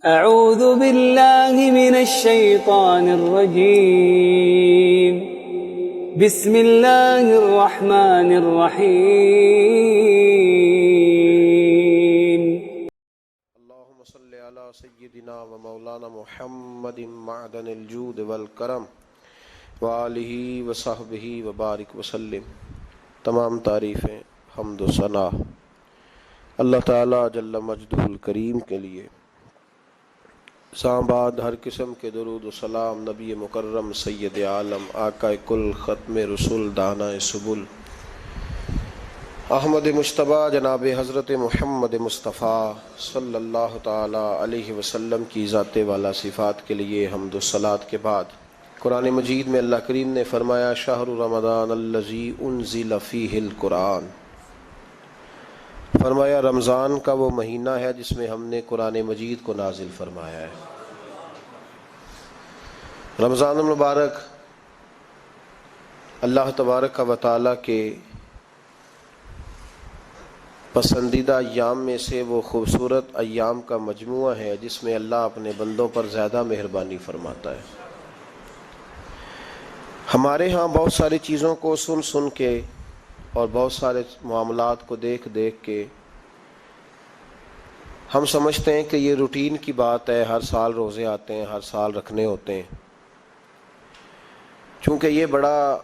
أعوذ بالله من الشيطان الرجيم بسم الله الرحمن الرحيم اللهم صل على سيدنا ومولانا محمد معدن الجود والکرم وآلہ وصحبہ وبارک وسلم۔ تمام تعریفیں حمد و ثنا اللہ تعالیٰ جل مجدہ الکریم کے لیے۔ بعد ہر قسم کے درود و سلام نبی مکرم سید عالم آقا کل ختم رسول دانا سبل احمد مجتبی جناب حضرت محمد مصطفیٰ صلی اللہ تعالی علیہ وسلم کی ذات والا صفات کے لیے حمد و صلات کے بعد قرآن مجید میں اللہ کریم نے فرمایا شہر رمضان الذی انزل فیہ القرآن، فرمایا رمضان کا وہ مہینہ ہے جس میں ہم نے قرآن مجید کو نازل فرمایا ہے۔ رمضان المبارک اللہ تبارک و تعالیٰ کے پسندیدہ ایام میں سے وہ خوبصورت ایام کا مجموعہ ہے جس میں اللہ اپنے بندوں پر زیادہ مہربانی فرماتا ہے۔ ہمارے ہاں بہت ساری چیزوں کو سن کے اور بہت سارے معاملات کو دیکھ کے ہم سمجھتے ہیں کہ یہ روٹین کی بات ہے، ہر سال روزے آتے ہیں، ہر سال رکھنے ہوتے ہیں۔ چونکہ یہ بڑا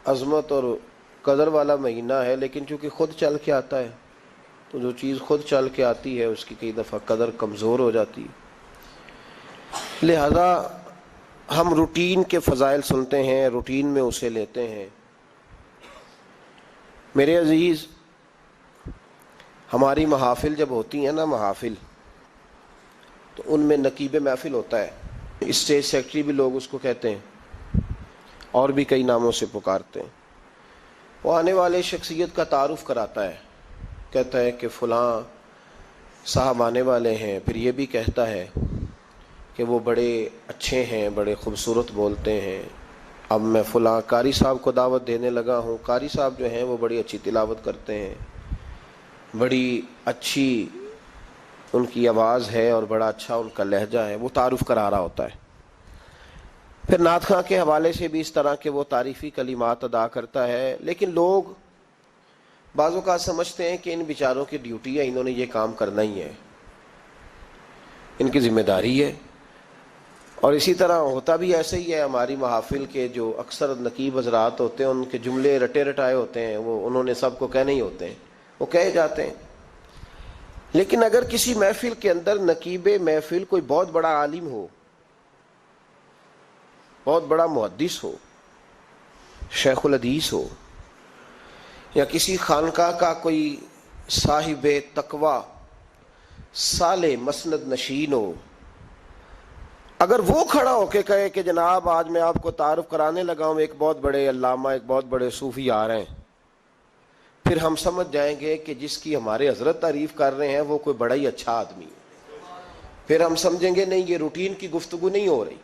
عظمت اور قدر والا مہینہ ہے، لیکن چونکہ خود چل کے آتا ہے تو جو چیز خود چل کے آتی ہے اس کی کئی دفعہ قدر کمزور ہو جاتی ہے، لہذا ہم روٹین کے فضائل سنتے ہیں، روٹین میں اسے لیتے ہیں۔ میرے عزیز، ہماری محافل جب ہوتی ہیں نا، محافل تو ان میں نقیب محفل ہوتا ہے، اسٹیج سیکرٹری بھی لوگ اس کو کہتے ہیں اور بھی کئی ناموں سے پکارتے ہیں۔ وہ آنے والے شخصیت کا تعارف کراتا ہے، کہتا ہے کہ فلاں صاحب آنے والے ہیں، پھر یہ بھی کہتا ہے کہ وہ بڑے اچھے ہیں، بڑے خوبصورت بولتے ہیں۔ اب میں فلاں قاری صاحب کو دعوت دینے لگا ہوں، قاری صاحب جو ہیں وہ بڑی اچھی تلاوت کرتے ہیں، بڑی اچھی ان کی آواز ہے اور بڑا اچھا ان کا لہجہ ہے، وہ تعارف کرا رہا ہوتا ہے۔ پھر نعت خواں کے حوالے سے بھی اس طرح کے وہ تعریفی کلمات ادا کرتا ہے، لیکن لوگ بعض اوقات سمجھتے ہیں کہ ان بیچاروں کی ڈیوٹی ہے، انہوں نے یہ کام کرنا ہی ہے، ان کی ذمہ داری ہے۔ اور اسی طرح ہوتا بھی ایسے ہی ہے، ہماری محافل کے جو اکثر نقیب حضرات ہوتے ہیں ان کے جملے رٹے رٹائے ہوتے ہیں، وہ انہوں نے سب کو کہنے ہی ہوتے ہیں، وہ کہے جاتے ہیں۔ لیکن اگر کسی محفل کے اندر نقیب محفل کوئی بہت بڑا عالم ہو، بہت بڑا محدث ہو، شیخ الحدیث ہو، یا کسی خانقاہ کا کوئی صاحب تقوی صالح مسند نشین ہو، اگر وہ کھڑا ہو کے کہے کہ جناب آج میں آپ کو تعارف کرانے لگا ہوں ایک بہت بڑے علامہ، ایک بہت بڑے صوفی آ رہے ہیں، پھر ہم سمجھ جائیں گے کہ جس کی ہمارے حضرت تعریف کر رہے ہیں وہ کوئی بڑا ہی اچھا آدمی ہے۔ پھر ہم سمجھیں گے نہیں، یہ روٹین کی گفتگو نہیں ہو رہی،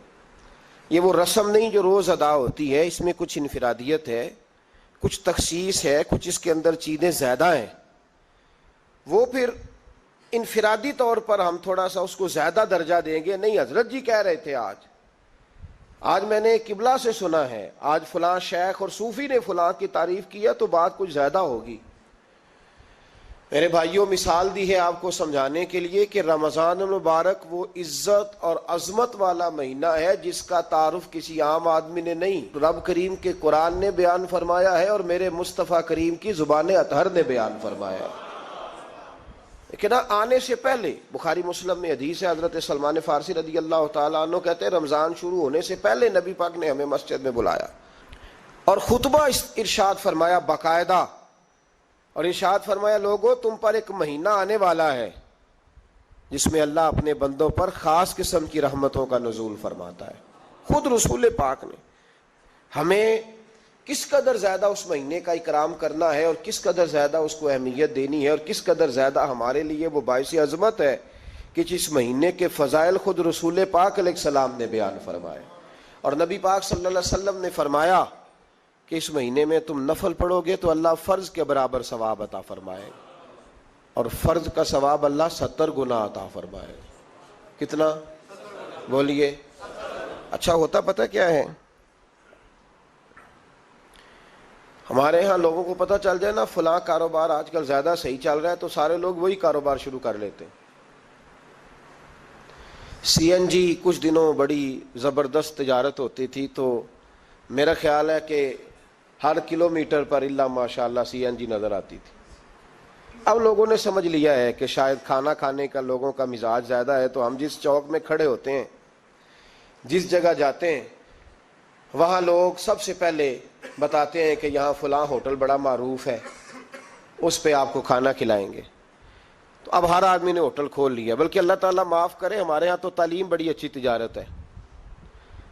یہ وہ رسم نہیں جو روز ادا ہوتی ہے، اس میں کچھ انفرادیت ہے، کچھ تخصیص ہے، کچھ اس کے اندر چیزیں زیادہ ہیں۔ وہ پھر انفرادی طور پر ہم تھوڑا سا اس کو زیادہ درجہ دیں گے، نہیں حضرت جی کہہ رہے تھے آج میں نے قبلہ سے سنا ہے، آج فلاں شیخ اور صوفی نے فلاں کی تعریف کیا تو بات کچھ زیادہ ہوگی۔ میرے بھائیوں، مثال دی ہے آپ کو سمجھانے کے لیے کہ رمضان المبارک وہ عزت اور عظمت والا مہینہ ہے جس کا تعارف کسی عام آدمی نے نہیں، رب کریم کے قرآن نے بیان فرمایا ہے اور میرے مصطفیٰ کریم کی زبان اطہر نے بیان فرمایا ہے۔ لیکن آنے سے پہلے بخاری مسلم میں حدیث ہے، حضرت سلمان فارسی رضی اللہ تعالیٰ عنہ کہتے ہیں رمضان شروع ہونے سے پہلے نبی پاک نے ہمیں مسجد میں بلایا اور خطبہ ارشاد فرمایا باقاعدہ، اور ارشاد فرمایا لوگوں تم پر ایک مہینہ آنے والا ہے جس میں اللہ اپنے بندوں پر خاص قسم کی رحمتوں کا نزول فرماتا ہے۔ خود رسول پاک نے ہمیں کس قدر زیادہ اس مہینے کا اکرام کرنا ہے اور کس قدر زیادہ اس کو اہمیت دینی ہے اور کس قدر زیادہ ہمارے لیے وہ باعث عظمت ہے کہ جس مہینے کے فضائل خود رسول پاک علیہ السلام نے بیان فرمائے۔ اور نبی پاک صلی اللہ علیہ وسلم نے فرمایا کہ اس مہینے میں تم نفل پڑھو گے تو اللہ فرض کے برابر ثواب عطا فرمائے، اور فرض کا ثواب اللہ 70 گنا عطا فرمائے۔ کتنا بولیے؟ اچھا ہوتا پتہ کیا ہے، ہمارے ہاں لوگوں کو پتہ چل جائے نا فلاں کاروبار آج کل زیادہ صحیح چل رہا ہے تو سارے لوگ وہی کاروبار شروع کر لیتے ہیں۔ سی این جی کچھ دنوں بڑی زبردست تجارت ہوتی تھی، تو میرا خیال ہے کہ ہر کلومیٹر پر الا ماشاء اللہ سی این جی نظر آتی تھی۔ اب لوگوں نے سمجھ لیا ہے کہ شاید کھانا کھانے کا لوگوں کا مزاج زیادہ ہے، تو ہم جس چوک میں کھڑے ہوتے ہیں، جس جگہ جاتے ہیں، وہاں لوگ سب سے پہلے بتاتے ہیں کہ یہاں فلاں ہوٹل بڑا معروف ہے، اس پہ آپ کو کھانا کھلائیں گے۔ تو اب ہر آدمی نے ہوٹل کھول لیا، بلکہ اللہ تعالیٰ معاف کرے، ہمارے ہاں تو تعلیم بڑی اچھی تجارت ہے۔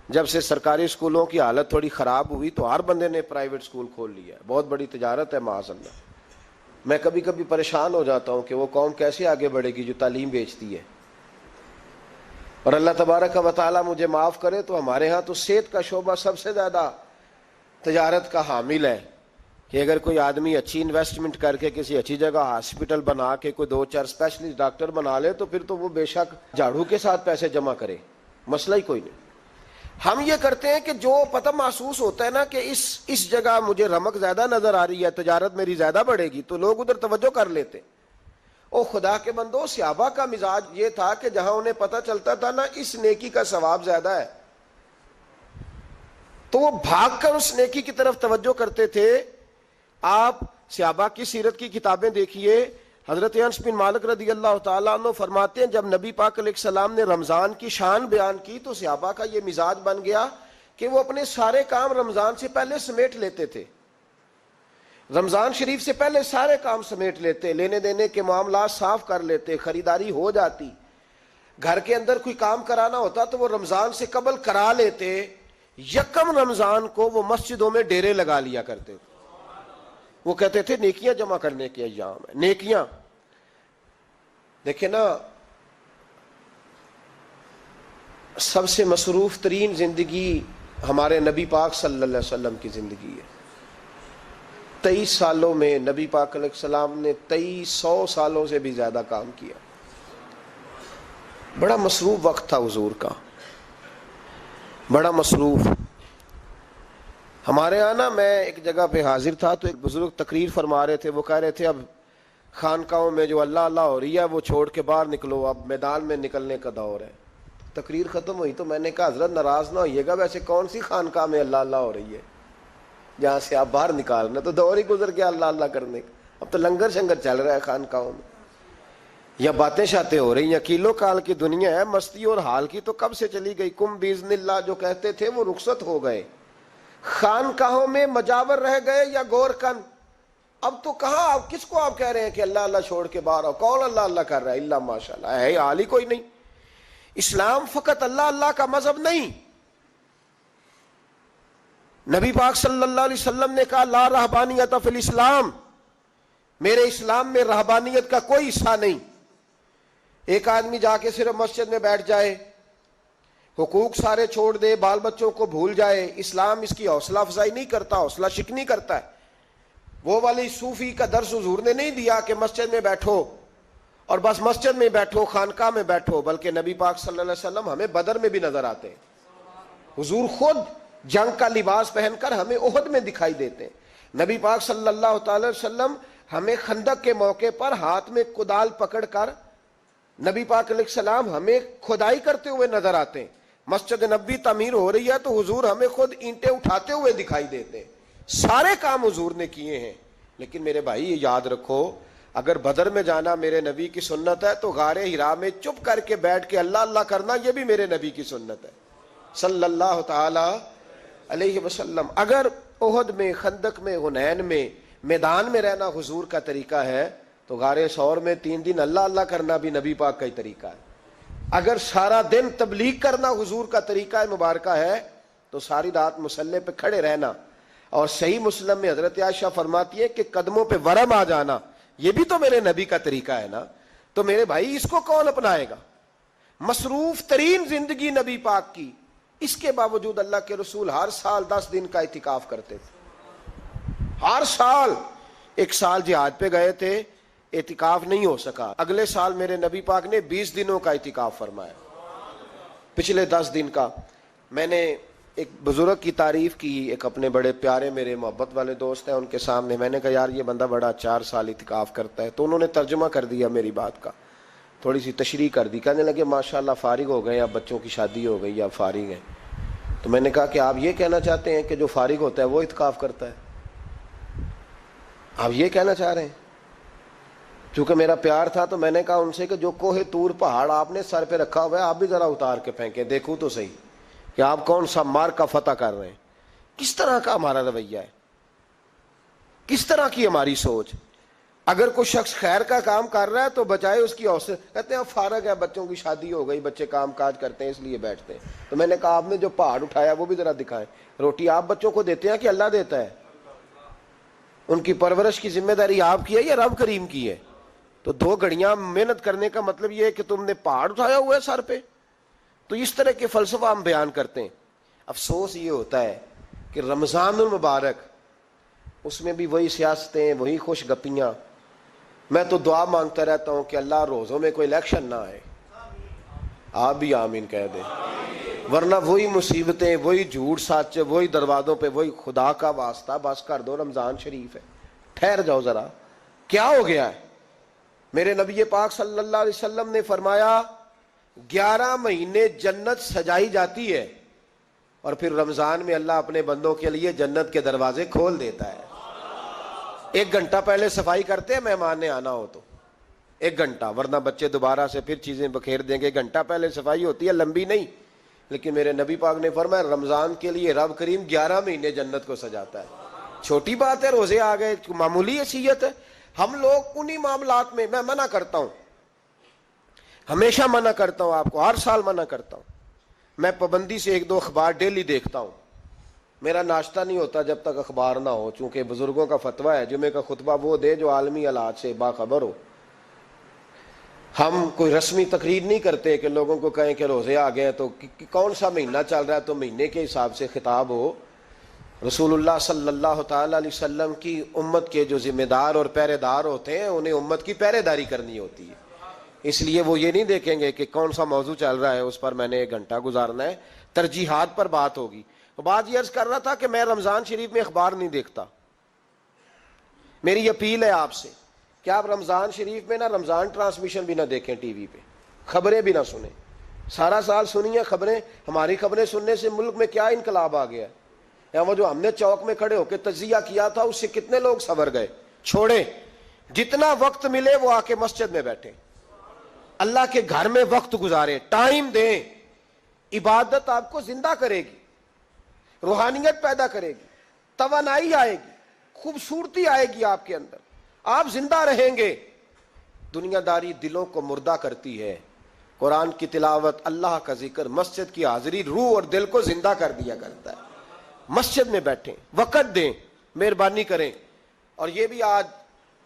جب سے سرکاری اسکولوں کی حالت تھوڑی خراب ہوئی تو ہر بندے نے پرائیویٹ اسکول کھول لیا ہے، بہت بڑی تجارت ہے معاذ اللہ۔ میں کبھی کبھی پریشان ہو جاتا ہوں کہ وہ قوم کیسے آگے بڑھے گی جو تعلیم بیچتی ہے۔ اور اللہ تبارک و تعالیٰ مجھے معاف کرے تو ہمارے ہاں تو صحت کا شعبہ سب سے زیادہ تجارت کا حامل ہے، کہ اگر کوئی آدمی اچھی انویسٹمنٹ کر کے کسی اچھی جگہ ہاسپٹل بنا کے کوئی 2-4 اسپیشلسٹ ڈاکٹر بنا لے تو پھر تو وہ بے شک جھاڑو کے ساتھ پیسے جمع کرے، مسئلہ ہی کوئی نہیں۔ ہم یہ کرتے ہیں کہ جو پتہ محسوس ہوتا ہے نا کہ اس جگہ مجھے رمق زیادہ نظر آ رہی ہے، تجارت میری زیادہ بڑھے گی، تو لوگ ادھر توجہ کر لیتے۔ او خدا کے بندو، صحابہ کا مزاج یہ تھا کہ جہاں انہیں پتہ چلتا تھا نا اس نیکی کا ثواب زیادہ ہے تو وہ بھاگ کر اس نیکی کی طرف توجہ کرتے تھے۔ آپ صحابہ کی سیرت کی کتابیں دیکھیے، حضرت انس بن مالک رضی اللہ تعالیٰ عنہ فرماتے ہیں جب نبی پاک علیہ السلام نے رمضان کی شان بیان کی تو صحابہ کا یہ مزاج بن گیا کہ وہ اپنے سارے کام رمضان سے پہلے سمیٹ لیتے تھے، رمضان شریف سے پہلے سارے کام سمیٹ لیتے، لینے دینے کے معاملات صاف کر لیتے، خریداری ہو جاتی، گھر کے اندر کوئی کام کرانا ہوتا تو وہ رمضان سے قبل کرا لیتے، یکم رمضان کو وہ مسجدوں میں ڈیرے لگا لیا کرتے تھے۔ وہ کہتے تھے نیکیاں جمع کرنے کے ایام ہے، نیکیاں۔ دیکھیں نا، سب سے مصروف ترین زندگی ہمارے نبی پاک صلی اللہ علیہ وسلم کی زندگی ہے۔ 23 سالوں میں نبی پاک علیہ السلام نے 2300 سالوں سے بھی زیادہ کام کیا۔ بڑا مصروف وقت تھا حضور کا، بڑا مصروف۔ ہمارے یہاں نا میں ایک جگہ پہ حاضر تھا تو ایک بزرگ تقریر فرما رہے تھے، وہ کہہ رہے تھے اب خانقاہوں میں جو اللہ اللہ ہو رہی ہے وہ چھوڑ کے باہر نکلو، اب میدان میں نکلنے کا دور ہے۔ تقریر ختم ہوئی تو میں نے کہا حضرت ناراض نہ ہوئیے گا، ویسے کون سی خانقاہ میں اللہ اللہ ہو رہی ہے جہاں سے آپ باہر نکالنا، تو دور ہی گزر گیا اللہ اللہ کرنے کا، اب تو لنگر شنگر چل رہا ہے خانقاہوں میں، یا باتیں شاتیں ہو رہی ہیں، کیلو کال کی دنیا ہے، مستی اور حال کی تو کب سے چلی گئی۔ کم باذن اللہ جو کہتے تھے وہ رخصت ہو گئے، خانقاہوں میں مجاور رہ گئے یا گور کن۔ اب تو کہاں، آپ کس کو آپ کہہ رہے ہیں کہ اللہ اللہ چھوڑ کے باہر آؤ؟ کون اللہ اللہ کر رہا ہے؟ اللہ ماشاء اللہ ہے، حال ہی کوئی نہیں۔ اسلام فقط اللہ اللہ کا مذہب نہیں۔ نبی پاک صلی اللہ علیہ وسلم نے کہا لا رہبانیت فی الاسلام، میرے اسلام میں رہبانیت کا کوئی حصہ نہیں۔ ایک آدمی جا کے صرف مسجد میں بیٹھ جائے، حقوق سارے چھوڑ دے، بال بچوں کو بھول جائے، اسلام اس کی حوصلہ افزائی نہیں کرتا، حوصلہ شکنی کرتا ہے۔ وہ والی صوفی کا درس حضور نے نہیں دیا کہ مسجد میں بیٹھو اور بس مسجد میں بیٹھو، خانقاہ میں بیٹھو، بلکہ نبی پاک صلی اللہ علیہ وسلم ہمیں بدر میں بھی نظر آتے ہیں، حضور خود جنگ کا لباس پہن کر ہمیں احد میں دکھائی دیتے ہیں۔ نبی پاک صلی اللہ تعالی وسلم ہمیں خندق کے موقع پر ہاتھ میں کدال پکڑ کر نبی پاک علیہ السلام ہمیں کھدائی کرتے ہوئے نظر آتے ہیں۔ مسجد نبوی تعمیر ہو رہی ہے تو حضور ہمیں خود اینٹیں اٹھاتے ہوئے دکھائی دیتے ہیں۔ سارے کام حضور نے کیے ہیں، لیکن میرے بھائی یہ یاد رکھو، اگر بدر میں جانا میرے نبی کی سنت ہے تو غار حرا میں چپ کر کے بیٹھ کے اللہ اللہ کرنا یہ بھی میرے نبی کی سنت ہے صلی اللہ تعالی علیہ وسلم۔ اگر احد میں، خندق میں، حنین میں، میدان میں رہنا حضور کا طریقہ ہے تو غار ثور میں 3 دن اللہ اللہ کرنا بھی نبی پاک کا ہی طریقہ ہے۔ اگر سارا دن تبلیغ کرنا حضور کا طریقہ مبارکہ ہے تو ساری رات مصلی پہ کھڑے رہنا، اور صحیح مسلم میں حضرت عائشہ فرماتی ہے کہ قدموں پہ ورم آ جانا یہ بھی تو میرے نبی کا طریقہ ہے نا۔ تو میرے بھائی اس کو کون اپنائے گا؟ مصروف ترین زندگی نبی پاک کی، اس کے باوجود اللہ کے رسول ہر سال 10 دن کا اعتکاف کرتے تھے، ہر سال۔ ایک سال جہاد پہ گئے تھے، اعتکاف نہیں ہو سکا، اگلے سال میرے نبی پاک نے 20 دنوں کا اعتکاف فرمایا۔ پچھلے 10 دن کا میں نے ایک بزرگ کی تعریف کی، ایک اپنے بڑے پیارے میرے محبت والے دوست ہیں ان کے سامنے، میں نے کہا یار یہ بندہ بڑا 4 سال اعتکاف کرتا ہے، تو انہوں نے ترجمہ کر دیا میری بات کا، تھوڑی سی تشریح کر دی، کہنے لگے ماشاءاللہ فارغ ہو گئے، اب بچوں کی شادی ہو گئی، اب فارغ ہیں۔ تو میں نے کہا کہ آپ یہ کہنا چاہتے ہیں کہ جو فارغ ہوتا ہے وہ اعتکاف کرتا ہے؟ آپ یہ کہنا چاہ رہے ہیں؟ چونکہ میرا پیار تھا تو میں نے کہا ان سے کہ جو کوہ طور پہاڑ آپ نے سر پہ رکھا ہوا ہے آپ بھی ذرا اتار کے پھینکیں، دیکھوں تو صحیح کہ آپ کون سا مار کا فتح کر رہے ہیں۔ کس طرح کا ہمارا رویہ ہے، کس طرح کی ہماری سوچ۔ اگر کوئی شخص خیر کا کام کر رہا ہے تو بجائے اس کی حوصلے کہتے ہیں فارغ ہے، بچوں کی شادی ہو گئی، بچے کام کاج کرتے ہیں اس لیے بیٹھتے ہیں۔ تو میں نے کہا آپ نے جو پہاڑ اٹھایا وہ بھی ذرا دکھائیں، روٹی آپ بچوں کو دیتے ہیں کہ اللہ دیتا ہے؟ ان کی پرورش کی ذمہ داری آپ کی ہے یا رب کریم کی ہے؟ تو 2 گھڑیاں محنت کرنے کا مطلب یہ ہے کہ تم نے پہاڑ اٹھایا ہوا ہے سر پہ؟ تو اس طرح کے فلسفہ ہم بیان کرتے ہیں۔ افسوس یہ ہوتا ہے کہ رمضان المبارک اس میں بھی وہی سیاستیں، وہی خوش گپیاں۔ میں تو دعا مانگتا رہتا ہوں کہ اللہ روزوں میں کوئی الیکشن نہ آئے، آپ بھی آمین کہہ دیں، ورنہ وہی مصیبتیں، وہی جھوٹ سچ، وہی دروازوں پہ وہی۔ خدا کا واسطہ بس کر دو، رمضان شریف ہے، ٹھہر جاؤ ذرا، کیا ہو گیا ہے؟ میرے نبی پاک صلی اللہ علیہ وسلم نے فرمایا 11 مہینے جنت سجائی جاتی ہے اور پھر رمضان میں اللہ اپنے بندوں کے لیے جنت کے دروازے کھول دیتا ہے۔ 1 گھنٹہ پہلے صفائی کرتے ہیں مہمان نے آنا ہو تو، 1 گھنٹہ، ورنہ بچے دوبارہ سے پھر چیزیں بکھیر دیں گے۔ 1 گھنٹہ پہلے صفائی ہوتی ہے، لمبی نہیں، لیکن میرے نبی پاک نے فرمایا رمضان کے لیے رب کریم 11 مہینے جنت کو سجاتا ہے۔ چھوٹی بات ہے، روزے آ گئے، معمولی حیثیت ہے۔ ہم لوگ انہی معاملات میں، میں منع کرتا ہوں، ہمیشہ منع کرتا ہوں، آپ کو ہر سال منع کرتا ہوں، میں پابندی سے 1-2 اخبار ڈیلی دیکھتا ہوں۔ میرا ناشتہ نہیں ہوتا جب تک اخبار نہ ہو، چونکہ بزرگوں کا فتویٰ ہے جمعے کا خطبہ وہ دے جو عالمی حالات سے باخبر ہو۔ ہم کوئی رسمی تقریر نہیں کرتے کہ لوگوں کو کہیں کہ روزے آ گئے تو کون سا مہینہ چل رہا ہے تو مہینے کے حساب سے خطاب ہو۔ رسول اللہ صلی اللہ تعالی علیہ وسلم کی امت کے جو ذمہ دار اور پہرے دار ہوتے ہیں انہیں امت کی پہرے داری کرنی ہوتی ہے، اس لیے وہ یہ نہیں دیکھیں گے کہ کون سا موضوع چل رہا ہے اس پر میں نے 1 گھنٹہ گزارنا ہے، ترجیحات پر بات ہوگی۔ بات یہ عرض کر رہا تھا کہ میں رمضان شریف میں اخبار نہیں دیکھتا۔ میری اپیل ہے آپ سے کہ آپ رمضان شریف میں نہ رمضان ٹرانسمیشن بھی نہ دیکھیں، ٹی وی پہ خبریں بھی نہ سنیں، سارا سال سنیے خبریں۔ ہماری خبریں سننے سے ملک میں کیا انقلاب آ گیا ہے، یا وہ جو ہم نے چوک میں کھڑے ہو کے تجزیہ کیا تھا اس سے کتنے لوگ سنور گئے۔ چھوڑیں، جتنا وقت ملے وہ آ کے مسجد میں بیٹھیں، اللہ کے گھر میں وقت گزاریں، ٹائم دیں۔ عبادت آپ کو زندہ کرے گی، روحانیت پیدا کرے گی، توانائی آئے گی، خوبصورتی آئے گی آپ کے اندر، آپ زندہ رہیں گے۔ دنیا داری دلوں کو مردہ کرتی ہے، قرآن کی تلاوت، اللہ کا ذکر، مسجد کی حاضری روح اور دل کو زندہ کر دیا کرتا ہے۔ مسجد میں بیٹھیں، وقت دیں، مہربانی کریں۔ اور یہ بھی آج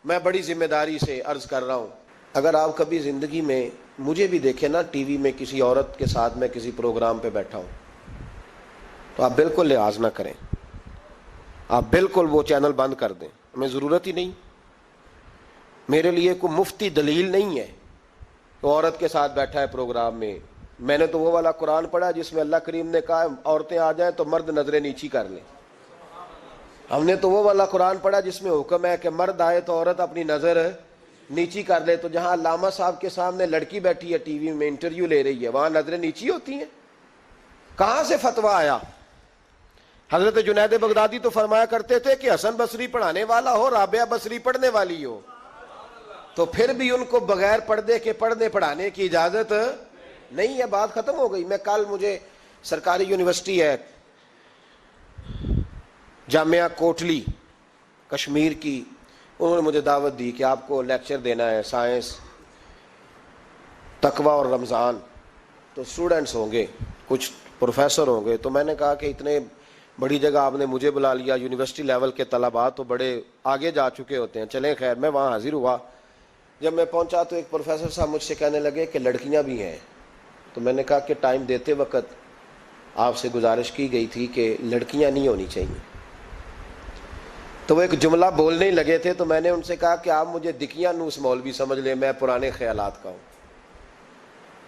میں بڑی ذمہ داری سے عرض کر رہا ہوں، اگر آپ کبھی زندگی میں مجھے بھی دیکھیں نا ٹی وی میں کسی عورت کے ساتھ میں کسی پروگرام پہ بیٹھا ہوں تو آپ بالکل لحاظ نہ کریں، آپ بالکل وہ چینل بند کر دیں، ہمیں ضرورت ہی نہیں۔ میرے لیے کوئی مفتی دلیل نہیں ہے تو عورت کے ساتھ بیٹھا ہے پروگرام میں نے تو وہ والا قرآن پڑھا جس میں اللہ کریم نے کہا عورتیں آ جائیں تو مرد نظریں نیچی کر لیں۔ ہم نے تو وہ والا قرآن پڑھا جس میں حکم ہے کہ مرد آئے تو عورت اپنی نظر نیچی کر لے۔ تو جہاں علامہ صاحب کے سامنے لڑکی بیٹھی ہے ٹی وی میں انٹرویو لے رہی ہے وہاں نظریں نیچی ہوتی ہیں؟ کہاں سے فتویٰ آیا؟ حضرت جنید بغدادی تو فرمایا کرتے تھے کہ حسن بصری پڑھانے والا ہو، رابعہ بصری پڑھنے والی ہو، تو پھر بھی ان کو بغیر پردے کے پڑھنے پڑھانے کی اجازت نہیں ہے۔ بات ختم ہو گئی۔ میں کل مجھے سرکاری یونیورسٹی ہے جامعہ کوٹلی کشمیر کی، انہوں نے مجھے دعوت دی کہ آپ کو لیکچر دینا ہے سائنس، تقوی اور رمضان۔ تو اسٹوڈنٹس ہوں گے، کچھ پروفیسر ہوں گے، تو میں نے کہا کہ اتنے بڑی جگہ آپ نے مجھے بلا لیا، یونیورسٹی لیول کے طلباء تو بڑے آگے جا چکے ہوتے ہیں، چلیں خیر میں وہاں حاضر ہوا۔ جب میں پہنچا تو ایک پروفیسر صاحب مجھ سے کہنے لگے کہ لڑکیاں بھی ہیں، تو میں نے کہا کہ ٹائم دیتے وقت آپ سے گزارش کی گئی تھی کہ لڑکیاں نہیں ہونی چاہیے۔ تو وہ ایک جملہ بولنے ہی لگے تھے تو میں نے ان سے کہا کہ آپ مجھے دکیاں نوس مولوی سمجھ لیں، میں پرانے خیالات کا ہوں،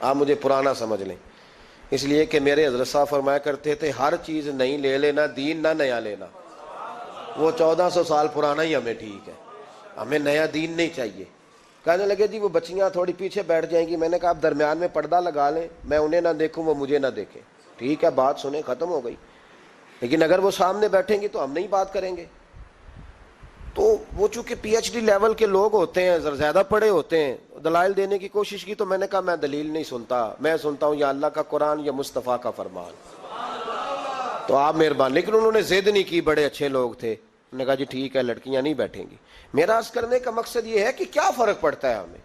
آپ مجھے پرانا سمجھ لیں۔ اس لیے کہ میرے حضرت صاحب فرمایا کرتے تھے ہر چیز نہیں لے لینا، دین نہ نیا لینا، وہ 1400 سال پرانا ہی ہمیں ٹھیک ہے، ہمیں نیا دین نہیں چاہیے۔ کہنے لگے جی وہ بچیاں تھوڑی پیچھے بیٹھ جائیں گی، میں نے کہا آپ درمیان میں پردہ لگا لیں، میں انہیں نہ دیکھوں وہ مجھے نہ دیکھیں، ٹھیک ہے بات سنیں، ختم ہو گئی۔ لیکن اگر وہ سامنے بیٹھیں گی تو ہم نہیں بات کریں گے۔ تو وہ چونکہ پی ایچ ڈی لیول کے لوگ ہوتے ہیں، زیادہ پڑھے ہوتے ہیں، دلائل دینے کی کوشش کی تو میں نے کہا میں دلیل نہیں سنتا، میں سنتا ہوں یا اللہ کا قرآن یا مصطفیٰ کا فرمان۔ تو آپ مہربان، لیکن انہوں نے ضد نہیں کی، بڑے اچھے لوگ تھے، انہوں نے کہا جی ٹھیک ہے لڑکیاں نہیں بیٹھیں گی۔ میرا عرض کرنے کا مقصد یہ ہے کہ کیا فرق پڑتا ہے ہمیں،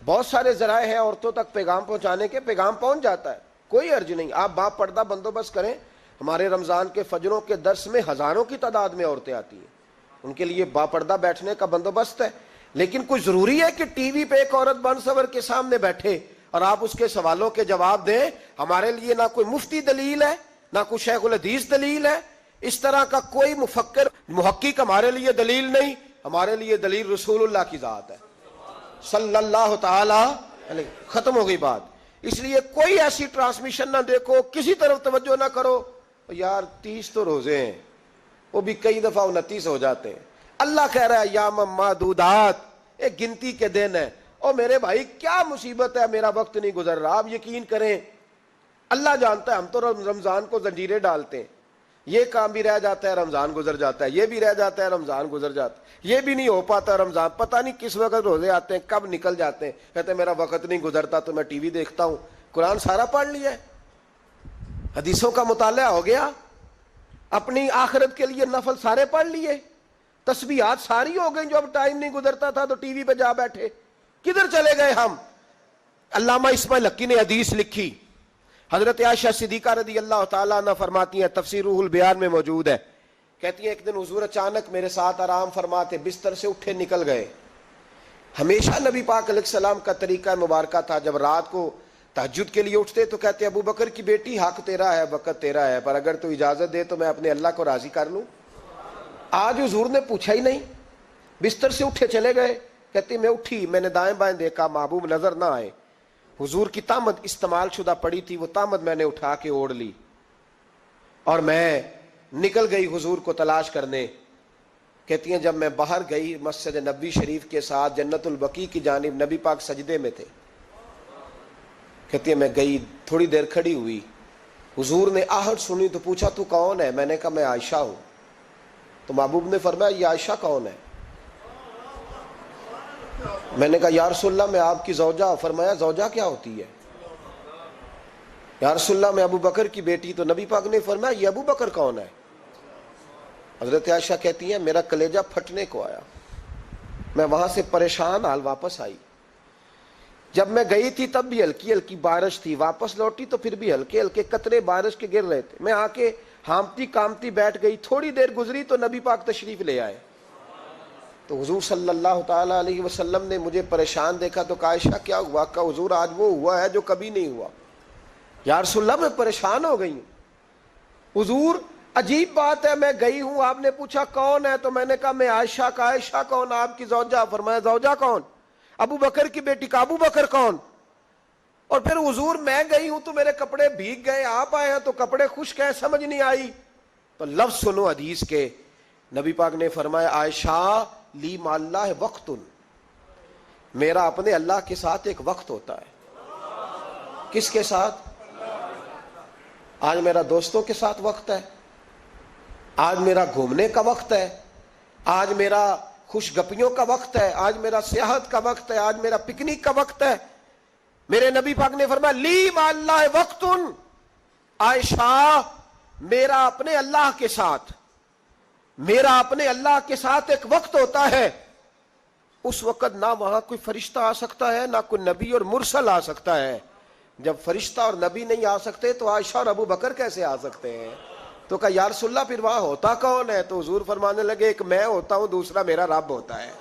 بہت سارے ذرائع ہیں عورتوں تک پیغام پہنچانے کے، پیغام پہنچ جاتا ہے، کوئی حرج نہیں، آپ باپ پردہ بندوبست کریں۔ ہمارے رمضان کے فجروں کے درس میں ہزاروں کی تعداد میں عورتیں آتی ہیں، ان کے لیے باپردہ بیٹھنے کا بندوبست ہے، لیکن کوئی ضروری ہے کہ ٹی وی پہ ایک عورت بن سور کے سامنے بیٹھے اور آپ اس کے سوالوں کے جواب دیں؟ ہمارے لیے نہ کوئی مفتی دلیل ہے، نہ کوئی شیخ الحدیث دلیل ہے، اس طرح کا کوئی مفکر محقق ہمارے لیے دلیل نہیں، ہمارے لیے دلیل رسول اللہ کی ذات ہے صلی اللہ تعالی علیہ۔ ختم ہو گئی بات۔ اس لیے کوئی ایسی ٹرانسمیشن نہ دیکھو، کسی طرف توجہ نہ کرو، یار 30 تو روزے ہیں، وہ بھی کئی دفعہ 29 ہو جاتے ہیں۔ اللہ کہہ رہا ہے ایام معدودات، ایک گنتی کے دن ہے۔ اور میرے بھائی کیا مصیبت ہے، میرا وقت نہیں گزر رہا، آپ یقین کریں اللہ جانتا ہے، ہم تو رمضان کو زنجیریں ڈالتے ہیں، یہ کام بھی رہ جاتا ہے رمضان گزر جاتا ہے، یہ بھی رہ جاتا ہے رمضان گزر جاتا ہے، یہ بھی نہیں ہو پاتا رمضان، پتہ نہیں کس وقت روزے آتے ہیں، کب نکل جاتے ہیں، کہتے ہیں میرا وقت نہیں گزرتا تو میں ٹی وی دیکھتا ہوں۔ قرآن سارا پڑھ لیا ہے، حدیثوں کا مطالعہ ہو گیا، اپنی آخرت کے لیے نفل سارے پڑھ لیے، تسبیحات ساری ہو گئی، جو اب ٹائم نہیں گزرتا تھا تو ٹی وی پہ جا بیٹھے، کدھر چلے گئے ہم؟ علامہ اسماعیل حقی نے حدیث لکھی، حضرت عائشہ صدیقہ رضی اللہ تعالیٰ عنہ فرماتی ہیں، تفسیر روح البیان میں موجود ہے، کہتی ہیں ایک دن حضور اچانک میرے ساتھ آرام فرماتے، بستر سے اٹھے نکل گئے۔ ہمیشہ نبی پاک علیہ السلام کا طریقہ مبارکہ تھا، جب رات کو تہجد کے لیے اٹھتے تو کہتے ابو بکر کی بیٹی حق تیرا ہے، وقت تیرا ہے، پر اگر تو اجازت دے تو میں اپنے اللہ کو راضی کر لوں۔ آج حضور نے پوچھا ہی نہیں، بستر سے اٹھے چلے گئے، کہتے میں اٹھی، میں نے دائیں بائیں دیکھا، محبوب نظر نہ آئے، حضور کی تامت استعمال شدہ پڑی تھی، وہ تامت میں نے اٹھا کے اوڑھ لی اور میں نکل گئی حضور کو تلاش کرنے۔ کہتی ہیں جب میں باہر گئی مسجد نبوی شریف کے ساتھ جنت البقیع کی جانب، نبی پاک سجدے میں تھے، کہتی ہیں میں گئی، تھوڑی دیر کھڑی ہوئی، حضور نے آہٹ سنی تو پوچھا تو کون ہے؟ میں نے کہا میں عائشہ ہوں۔ تو محبوب نے فرمایا یہ عائشہ کون ہے؟ میں نے کہا یا رسول اللہ میں آپ کی زوجہ۔ فرمایا زوجہ کیا ہوتی ہے؟ یا رسول اللہ میں ابو بکر کی بیٹی۔ تو نبی پاک نے فرمایا یہ ابو بکر کون ہے؟ حضرت عائشہ کہتی ہیں میرا کلیجہ پھٹنے کو آیا، میں وہاں سے پریشان حال واپس آئی، جب میں گئی تھی تب بھی ہلکی ہلکی بارش تھی، واپس لوٹی تو پھر بھی ہلکے ہلکے قطرے بارش کے گر رہے تھے، میں آ کے ہامتی کامتی بیٹھ گئی، تھوڑی دیر گزری تو نبی پاک تشریف لے آئے، تو حضور صلی اللہ تعالیٰ علیہ وسلم نے مجھے پریشان دیکھا تو کہا عائشہ کیا ہوا؟ کہا حضور آج وہ ہوا ہے جو کبھی نہیں ہوا۔ یا رسول اللہ میں پریشان ہو گئی ہوں۔ حضور عجیب بات ہے، میں گئی ہوں، آپ نے پوچھا کون ہے تو میں نے کہا میں عائشہ۔ کا عائشہ کون؟ آپ کی زوجہ۔ فرمایا زوجہ کون؟ ابو بکر کی بیٹی۔ کا ابو بکر کون؟ اور پھر حضور میں گئی ہوں تو میرے کپڑے بھیگ گئے، آپ آئے ہیں تو کپڑے خشک ہیں، سمجھ نہیں آئی۔ تو لفظ سنو حدیث کے، نبی پاک نے فرمایا عائشہ لی مع اللہ وقت، میرا اپنے اللہ کے ساتھ ایک وقت ہوتا ہے۔ کس کے ساتھ؟ آج میرا دوستوں کے ساتھ وقت ہے، آج میرا گھومنے کا وقت ہے، آج میرا خوش گپیوں کا وقت ہے، آج میرا سیاحت کا وقت ہے، آج میرا پکنک کا وقت ہے۔ میرے نبی پاک نے فرمایا لی مع اللہ وقت، عائشہ میرا اپنے اللہ کے ساتھ، میرا اپنے اللہ کے ساتھ ایک وقت ہوتا ہے، اس وقت نہ وہاں کوئی فرشتہ آ سکتا ہے، نہ کوئی نبی اور مرسل آ سکتا ہے۔ جب فرشتہ اور نبی نہیں آ سکتے تو عائشہ اور ابو بکر کیسے آ سکتے ہیں؟ تو کہا یا رسول اللہ پھر وہاں ہوتا کون ہے؟ تو حضور فرمانے لگے ایک میں ہوتا ہوں، دوسرا میرا رب ہوتا ہے،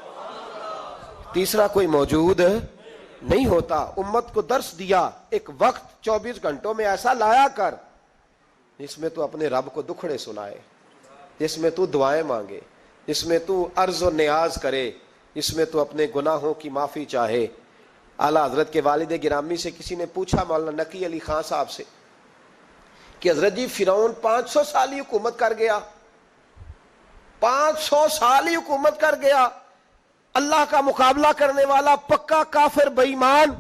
تیسرا کوئی موجود نہیں ہوتا۔ امت کو درس دیا ایک وقت 24 گھنٹوں میں ایسا لایا کر جس میں تو اپنے رب کو دکھڑے سنائے، جس میں تو دعائیں مانگے، جس میں تو عرض و نیاز کرے، جس میں تو اپنے گناہوں کی معافی چاہے۔ اعلیٰ حضرت کے والد گرامی سے کسی نے پوچھا، مولانا نقی علی خان صاحب سے، کہ حضرت جی فرعون 500 سال ہی حکومت کر گیا، 500 سال ہی حکومت کر گیا، اللہ کا مقابلہ کرنے والا پکا کافر بے ایمان۔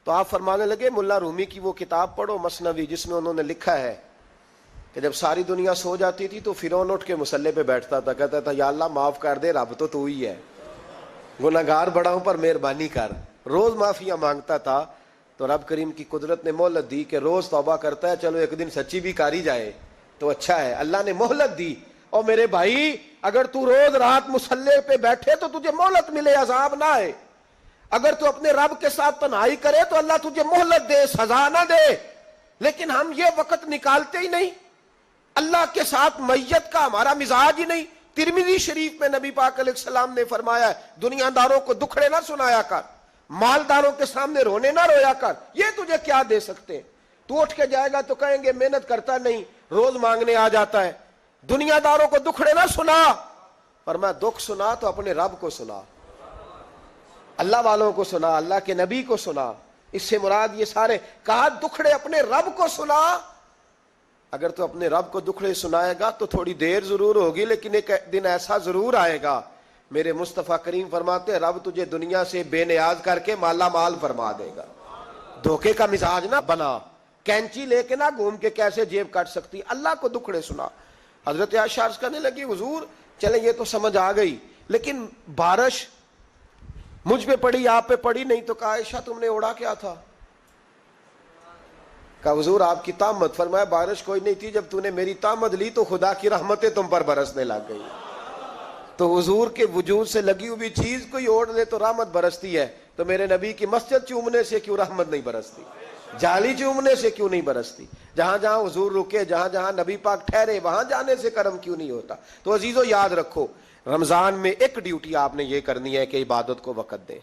تو آپ فرمانے لگے ملا رومی کی وہ کتاب پڑھو مثنوی، جس میں انہوں نے لکھا ہے کہ جب ساری دنیا سو جاتی تھی تو فرعون اٹھ کے مصلے پہ بیٹھتا تھا، کہتا تھا یا اللہ معاف کر دے، رب تو ہی ہے، گناہگار بڑا ہوں پر مہربانی کر، روز معافیاں مانگتا تھا۔ تو رب کریم کی قدرت نے مہلت دی کہ روز توبہ کرتا ہے، چلو ایک دن سچی بھی کاری جائے تو اچھا ہے، اللہ نے مہلت دی۔ اور میرے بھائی اگر تو روز رات مصلے پہ بیٹھے تو تجھے مہلت ملے، عذاب نہ آئے۔ اگر تو اپنے رب کے ساتھ تنہائی کرے تو اللہ تجھے مہلت دے، سزا نہ دے۔ لیکن ہم یہ وقت نکالتے ہی نہیں، اللہ کے ساتھ میت کا ہمارا مزاج ہی نہیں۔ ترمذی شریف میں نبی پاک علیہ السلام نے فرمایا ہے دنیا داروں کو دکھڑے نہ سنایا کر، مالداروں کے سامنے رونے نہ رویا کر، یہ تجھے کیا دے سکتے ہیں؟ تو اٹھ کے جائے گا تو کہیں گے محنت کرتا نہیں، روز مانگنے آ جاتا ہے۔ دنیا داروں کو دکھڑے نہ سنا، پر میں دکھ سنا تو اپنے رب کو سنا، اللہ والوں کو سنا، اللہ کے نبی کو سنا۔ اس سے مراد یہ سارے کہا دکھڑے اپنے رب کو سنا۔ اگر تو اپنے رب کو دکھڑے سنائے گا تو تھوڑی دیر ضرور ہوگی، لیکن ایک دن ایسا ضرور آئے گا، میرے مصطفیٰ کریم فرماتے ہیں رب تجھے دنیا سے بے نیاز کر کے مالا مال فرما دے گا۔ دھوکے کا مزاج نہ بنا، کینچی لے کے نہ گھوم کے کیسے جیب کاٹ سکتی، اللہ کو دکھڑے سنا۔ حضرت عائشہ عرض کرنے لگی حضور چلیں یہ تو سمجھ آ گئی، لیکن بارش مجھ پہ پڑی آپ پہ پڑی نہیں، تو کہا عائشہ تم نے اوڑا کیا تھا؟ کہا حضور آپ کی تامت، فرمایا بارش کوئی نہیں تھی، جب تو نے میری تامت لی تو خدا کی رحمتیں تم پر برسنے لگ گئی۔ تو حضور کے وجود سے لگی ہوئی چیز کوئی اوڑھ لے تو رحمت برستی ہے، تو میرے نبی کی مسجد چومنے سے کیوں رحمت نہیں برستی؟ جالی چومنے سے کیوں نہیں برستی؟ جہاں جہاں حضور رکے، جہاں جہاں نبی پاک ٹھہرے، وہاں جانے سے کرم کیوں نہیں ہوتا؟ تو عزیزو یاد رکھو رمضان میں ایک ڈیوٹی آپ نے یہ کرنی ہے کہ عبادت کو وقت دیں،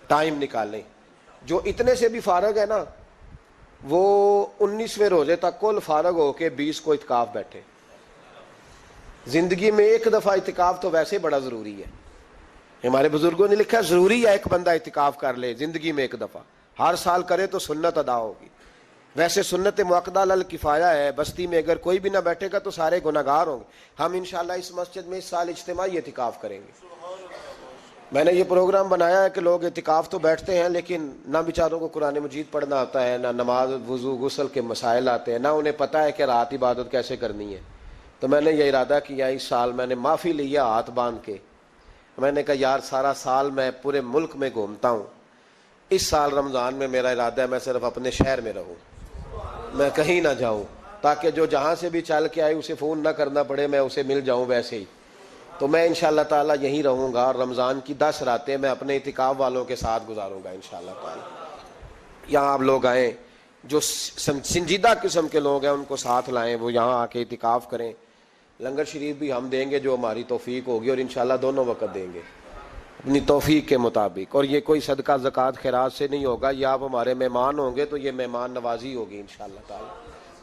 ٹائم نکالیں۔ جو اتنے سے بھی فارغ ہے نا وہ 19ویں روزے تک کل فارغ ہو کے 20 کو اعتکاف بیٹھے۔ زندگی میں ایک دفعہ اعتکاف تو ویسے بڑا ضروری ہے، ہمارے بزرگوں نے لکھا ضروری ہے ایک بندہ اعتکاف کر لے زندگی میں ایک دفعہ، ہر سال کرے تو سنت ادا ہوگی۔ ویسے سنت مؤکدہ الکفایہ ہے، بستی میں اگر کوئی بھی نہ بیٹھے گا تو سارے گناہگار ہوں گے۔ ہم انشاءاللہ اس مسجد میں اس سال اجتماعی اعتکاف کریں گے۔ میں نے یہ پروگرام بنایا ہے کہ لوگ اعتکاف تو بیٹھتے ہیں لیکن نہ بیچاروں کو قرآن مجید پڑھنا آتا ہے، نہ نماز وضو غسل کے مسائل آتے ہیں، نہ انہیں پتہ ہے کہ رات عبادت کیسے کرنی ہے۔ تو میں نے یہ ارادہ کیا اس سال میں نے معافی لی ہے ہاتھ باندھ کے، میں نے کہا یار سارا سال میں پورے ملک میں گھومتا ہوں، اس سال رمضان میں میرا ارادہ ہے میں صرف اپنے شہر میں رہوں، میں کہیں نہ جاؤں، تاکہ جو جہاں سے بھی چل کے آئے اسے فون نہ کرنا پڑے، میں اسے مل جاؤں ویسے ہی۔ تو میں انشاءاللہ تعالیٰ یہیں رہوں گا اور رمضان کی 10 راتیں میں اپنے اعتکاف والوں کے ساتھ گزاروں گا انشاءاللہ تعالیٰ۔ یہاں آپ لوگ آئیں، جو سنجیدہ قسم کے لوگ ہیں ان کو ساتھ لائیں، وہ یہاں آ کے اعتکاف کریں۔ لنگر شریف بھی ہم دیں گے جو ہماری توفیق ہوگی، اور انشاءاللہ دونوں وقت دیں گے اپنی توفیق کے مطابق، اور یہ کوئی صدقہ زکوٰۃ خیرات سے نہیں ہوگا، یہ آپ ہمارے مہمان ہوں گے تو یہ مہمان نوازی ہوگی انشاءاللہ تعالیٰ۔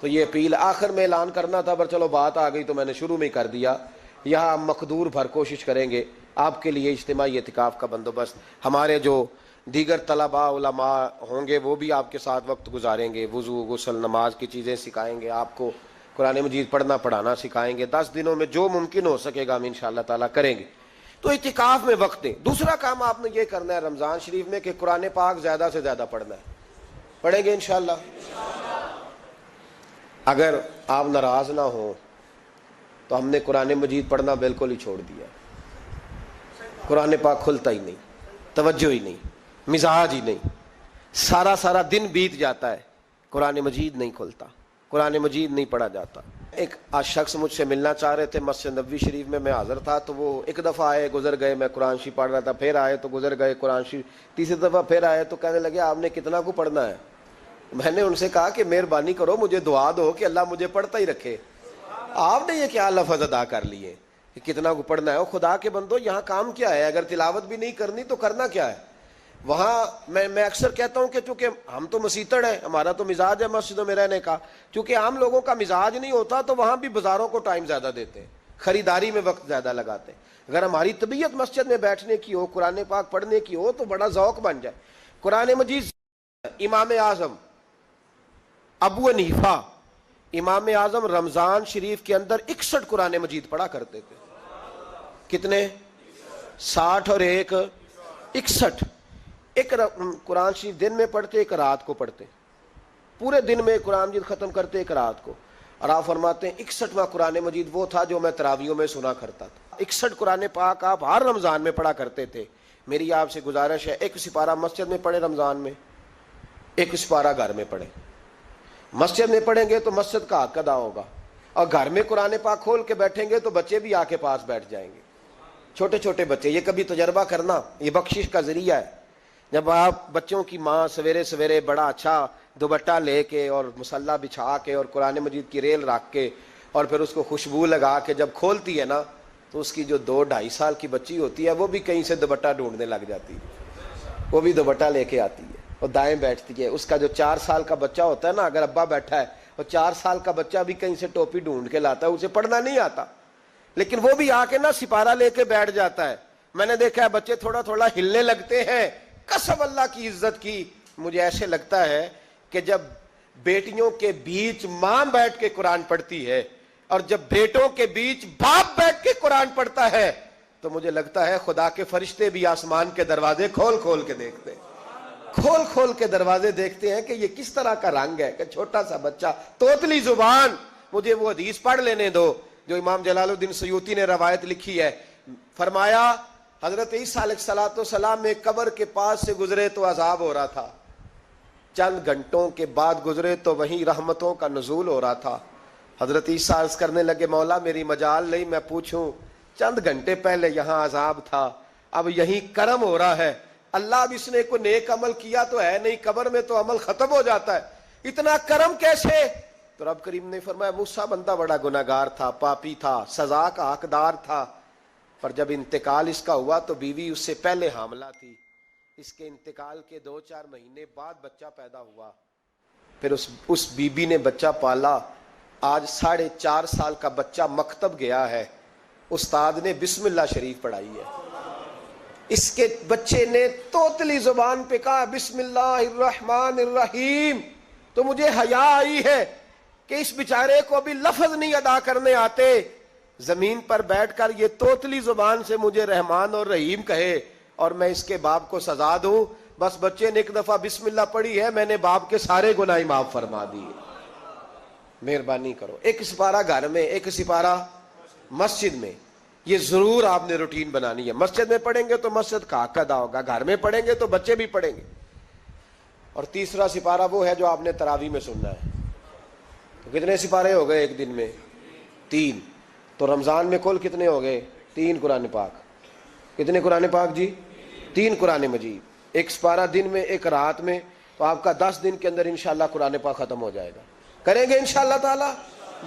تو یہ اپیل آخر میں اعلان کرنا تھا پر چلو بات آ گئی تو میں نے شروع میں کر دیا۔ یہاں ہم مقدور بھر کوشش کریں گے آپ کے لیے اجتماعی اعتکاف کا بندوبست، ہمارے جو دیگر طلباء علماء ہوں گے وہ بھی آپ کے ساتھ وقت گزاریں گے، وضو غسل نماز کی چیزیں سکھائیں گے، آپ کو قرآن مجید پڑھنا پڑھانا سکھائیں گے۔ 10 دنوں میں جو ممکن ہو سکے گا ہم انشاءاللہ تعالیٰ کریں گے۔ تو اعتکاف میں وقت دیں۔ دوسرا کام آپ نے یہ کرنا ہے رمضان شریف میں کہ قرآن پاک زیادہ سے زیادہ پڑھنا ہے، پڑھیں گے انشاءاللہ۔ اگر آپ ناراض نہ ہوں تو ہم نے قرآن مجید پڑھنا بالکل ہی چھوڑ دیا، قرآن پاک کھلتا ہی نہیں، توجہ ہی نہیں، مزاج ہی نہیں، سارا دن بیت جاتا ہے، قرآن مجید نہیں کھلتا، قرآن مجید نہیں پڑھا جاتا۔ ایک شخص مجھ سے ملنا چاہ رہے تھے مسجد نبوی شریف میں حاضر تھا، تو وہ ایک دفعہ آئے گزر گئے، میں قرآن شریف پڑھ رہا تھا، پھر آئے تو گزر گئے قرآن شریف، تیسری دفعہ پھر آئے تو کہنے لگے آپ نے کتنا کو پڑھنا ہے؟ میں نے ان سے کہا کہ مہربانی کرو مجھے دعا دو کہ اللہ مجھے پڑھتا ہی رکھے۔ آپ نے یہ کیا لفظ ادا کر لیے کہ کتنا کو پڑھنا ہے؟ او خدا کے بندو یہاں کام کیا ہے؟ اگر تلاوت بھی نہیں کرنی تو کرنا کیا ہے وہاں؟ میں اکثر کہتا ہوں کہ چونکہ ہم تو مسیتڑ ہیں، ہمارا تو مزاج ہے مسجدوں میں رہنے کا، چونکہ عام لوگوں کا مزاج نہیں ہوتا تو وہاں بھی بازاروں کو ٹائم زیادہ دیتے ہیں، خریداری میں وقت زیادہ لگاتے ہیں۔ اگر ہماری طبیعت مسجد میں بیٹھنے کی ہو، قرآن پاک پڑھنے کی ہو تو بڑا ذوق بن جائے۔ قرآن مجید امام اعظم ابو حنیفہ امام اعظم رمضان شریف کے اندر 61 قرآن مجید پڑھا کرتے تھے. کتنے؟ 60 اور ایک 61. ایک قرآن شریف دن میں پڑھتے, ایک رات کو پڑھتے. پورے دن میں قرآن مجید ختم کرتے, ایک رات کو. اور آپ فرماتے ہیں 61واں قرآن مجید وہ تھا جو میں تراویحوں میں سنا کرتا تھا. 61 قرآن پاک آپ ہر رمضان میں پڑھا کرتے تھے. میری آپ سے گزارش ہے, ایک سپارہ مسجد میں پڑھے رمضان میں, ایک سپارہ گھر میں پڑھے. مسجد میں پڑھیں گے تو مسجد کا حق ادا ہوگا, اور گھر میں قرآن پاک کھول کے بیٹھیں گے تو بچے بھی آ کے پاس بیٹھ جائیں گے, چھوٹے چھوٹے بچے. یہ کبھی تجربہ کرنا, یہ بخشش کا ذریعہ ہے. جب آپ بچوں کی ماں سویرے سویرے بڑا اچھا دوپٹہ لے کے اور مصلی بچھا کے اور قرآن مجید کی ریل رکھ کے اور پھر اس کو خوشبو لگا کے جب کھولتی ہے نا, تو اس کی جو 2-2.5 سال کی بچی ہوتی ہے وہ بھی کہیں سے دوپٹہ ڈھونڈنے لگ جاتی ہے, وہ بھی دوپٹہ لے کے آتی ہے اور دائیں بیٹھتی ہے. اس کا جو 4 سال کا بچہ ہوتا ہے نا, اگر ابا بیٹھا ہے اور 4 سال کا بچہ بھی کہیں سے ٹوپی ڈھونڈ کے لاتا ہے, اسے پڑھنا نہیں آتا, لیکن وہ بھی آ کے نا سپارہ لے کے بیٹھ جاتا ہے. میں نے دیکھا ہے بچے تھوڑا تھوڑا ہلنے لگتے ہیں. قسم اللہ کی عزت کی, مجھے ایسے لگتا ہے کہ جب بیٹیوں کے بیچ ماں بیٹھ کے قرآن پڑھتی ہے اور جب بیٹوں کے بیچ باپ بیٹھ کے قرآن پڑھتا ہے, تو مجھے لگتا ہے خدا کے فرشتے بھی آسمان کے دروازے کھول کھول کے دیکھتے ہیں, کھول کھول کے دروازے دیکھتے ہیں کہ یہ کس طرح کا رنگ ہے کہ چھوٹا سا بچہ, توتلی زبان. مجھے وہ حدیث پڑھ لینے دو جو امام جلال الدین سیوطی نے روایت لکھی ہے. فرمایا حضرت عیسیٰ علیہ السلام میں قبر کے پاس سے گزرے تو عذاب ہو رہا تھا, چند گھنٹوں کے بعد گزرے تو وہیں رحمتوں کا نزول ہو رہا تھا. حضرت عیسیٰ عرض کرنے لگے, مولا میری مجال نہیں میں پوچھوں, چند گھنٹے پہلے یہاں عذاب تھا, اب یہیں کرم ہو رہا ہے. اللہ اب اس نے کوئی نیک عمل کیا تو ہے نہیں, قبر میں تو عمل ختم ہو جاتا ہے, اتنا کرم کیسے؟ تو رب کریم نے فرمایا موسیٰ بندہ بڑا گناہگار تھا, پاپی تھا, سزا کا حقدار تھا, پر جب انتقال اس کا ہوا تو بیوی اس سے پہلے حاملہ تھی, اس کے انتقال کے 2-4 مہینے بعد بچہ پیدا ہوا, پھر اس بی بی نے بچہ پالا. آج 4.5 سال کا بچہ مکتب گیا ہے, استاد نے بسم اللہ شریف پڑھائی ہے, اس کے بچے نے توتلی زبان پہ کہا بسم اللہ الرحمن الرحیم. تو مجھے حیا آئی ہے کہ اس بیچارے کو بھی لفظ نہیں ادا کرنے آتے, زمین پر بیٹھ کر یہ توتلی زبان سے مجھے رحمان اور رحیم کہے اور میں اس کے باپ کو سزا دوں. بس بچے نے ایک دفعہ بسم اللہ پڑھی ہے, میں نے باپ کے سارے گناہ معاف فرما دیے. مہربانی کرو, ایک سپارہ گھر میں, ایک سپارہ مسجد میں, یہ ضرور آپ نے روٹین بنانی ہے. مسجد میں پڑھیں گے تو مسجد کا حق ادا ہوگا, گھر میں پڑھیں گے تو بچے بھی پڑھیں گے. اور تیسرا سپارہ وہ ہے جو آپ نے تراویح میں سننا ہے. تو کتنے سپارے ہو گئے ایک دن میں؟ 3. تو رمضان میں کل کتنے ہو گئے؟ 3 قرآن پاک. کتنے قرآن پاک جی؟ 3 قرآن مجید, ایک سپارہ دن میں, ایک رات میں. تو آپ کا 10 دن کے اندر انشاءاللہ قرآن پاک ختم ہو جائے گا. کریں گے انشاءاللہ تعالی؟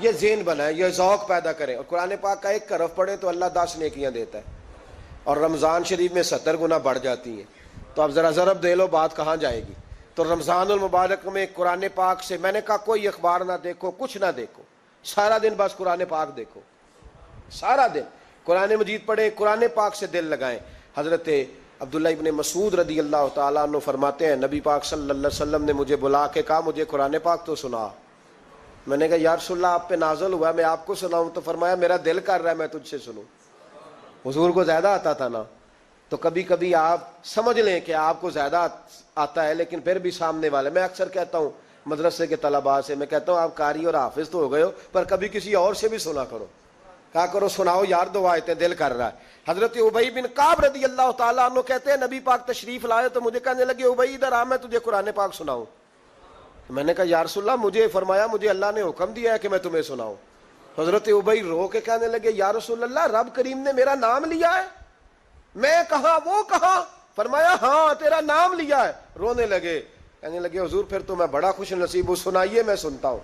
یہ ذہن بنائیں, یہ ذوق پیدا کریں, اور قرآن پاک کا ایک حرف پڑھیں تو اللہ 10 نیکیاں دیتا ہے, اور رمضان شریف میں 70 گنا بڑھ جاتی ہیں. تو اب ذرا ضرب دے لو, بات کہاں جائے گی. تو رمضان المبارک میں قرآن پاک سے, میں نے کہا کوئی اخبار نہ دیکھو, کچھ نہ دیکھو, سارا دن بس قرآن پاک دیکھو, سارا دن قرآن مجید پڑھیں, قرآن پاک سے دل لگائیں. حضرت عبداللہ ابن مسعود رضی اللہ تعالیٰ عنہ فرماتے ہیں, نبی پاک صلی اللہ علیہ وسلم نے مجھے بلا کے کہا مجھے قرآن پاک تو سنا. میں نے کہا یا رسول اللہ آپ پہ نازل ہوا, میں آپ کو سناؤں؟ تو فرمایا میرا دل کر رہا ہے میں تجھ سے سنوں. حضور کو زیادہ آتا تھا نا, تو کبھی کبھی آپ سمجھ لیں کہ آپ کو زیادہ آتا ہے, لیکن پھر بھی سامنے والے, میں اکثر کہتا ہوں مدرسے کے طلباء سے, میں کہتا ہوں آپ قاری اور حافظ تو ہو گئے ہو, پر کبھی کسی اور سے بھی سنا کرو, کہا کرو سناؤ یار 2 آیتیں, دل کر رہا ہے. حضرت ابی بن کعب رضی اللہ تعالیٰ عنہ کہتے ہیں نبی پاک تشریف لائے تو مجھے کہنے لگے ابی ادھر آ, میں تجھے قرآن پاک سناؤں. میں نے کہا یا رسول اللہ مجھے فرمایا مجھے اللہ نے حکم دیا ہے کہ میں تمہیں سناؤں. حضرت ابی رو کے کہنے لگے یا رسول اللہ رب کریم نے میرا نام لیا ہے. میں کہاں وہ کہاں؟ فرمایا ہاں تیرا نام لیا ہے. رونے لگے, کہنے لگے حضور پھر تو میں بڑا خوش نصیب ہوں, سنائیے میں سنتا ہوں.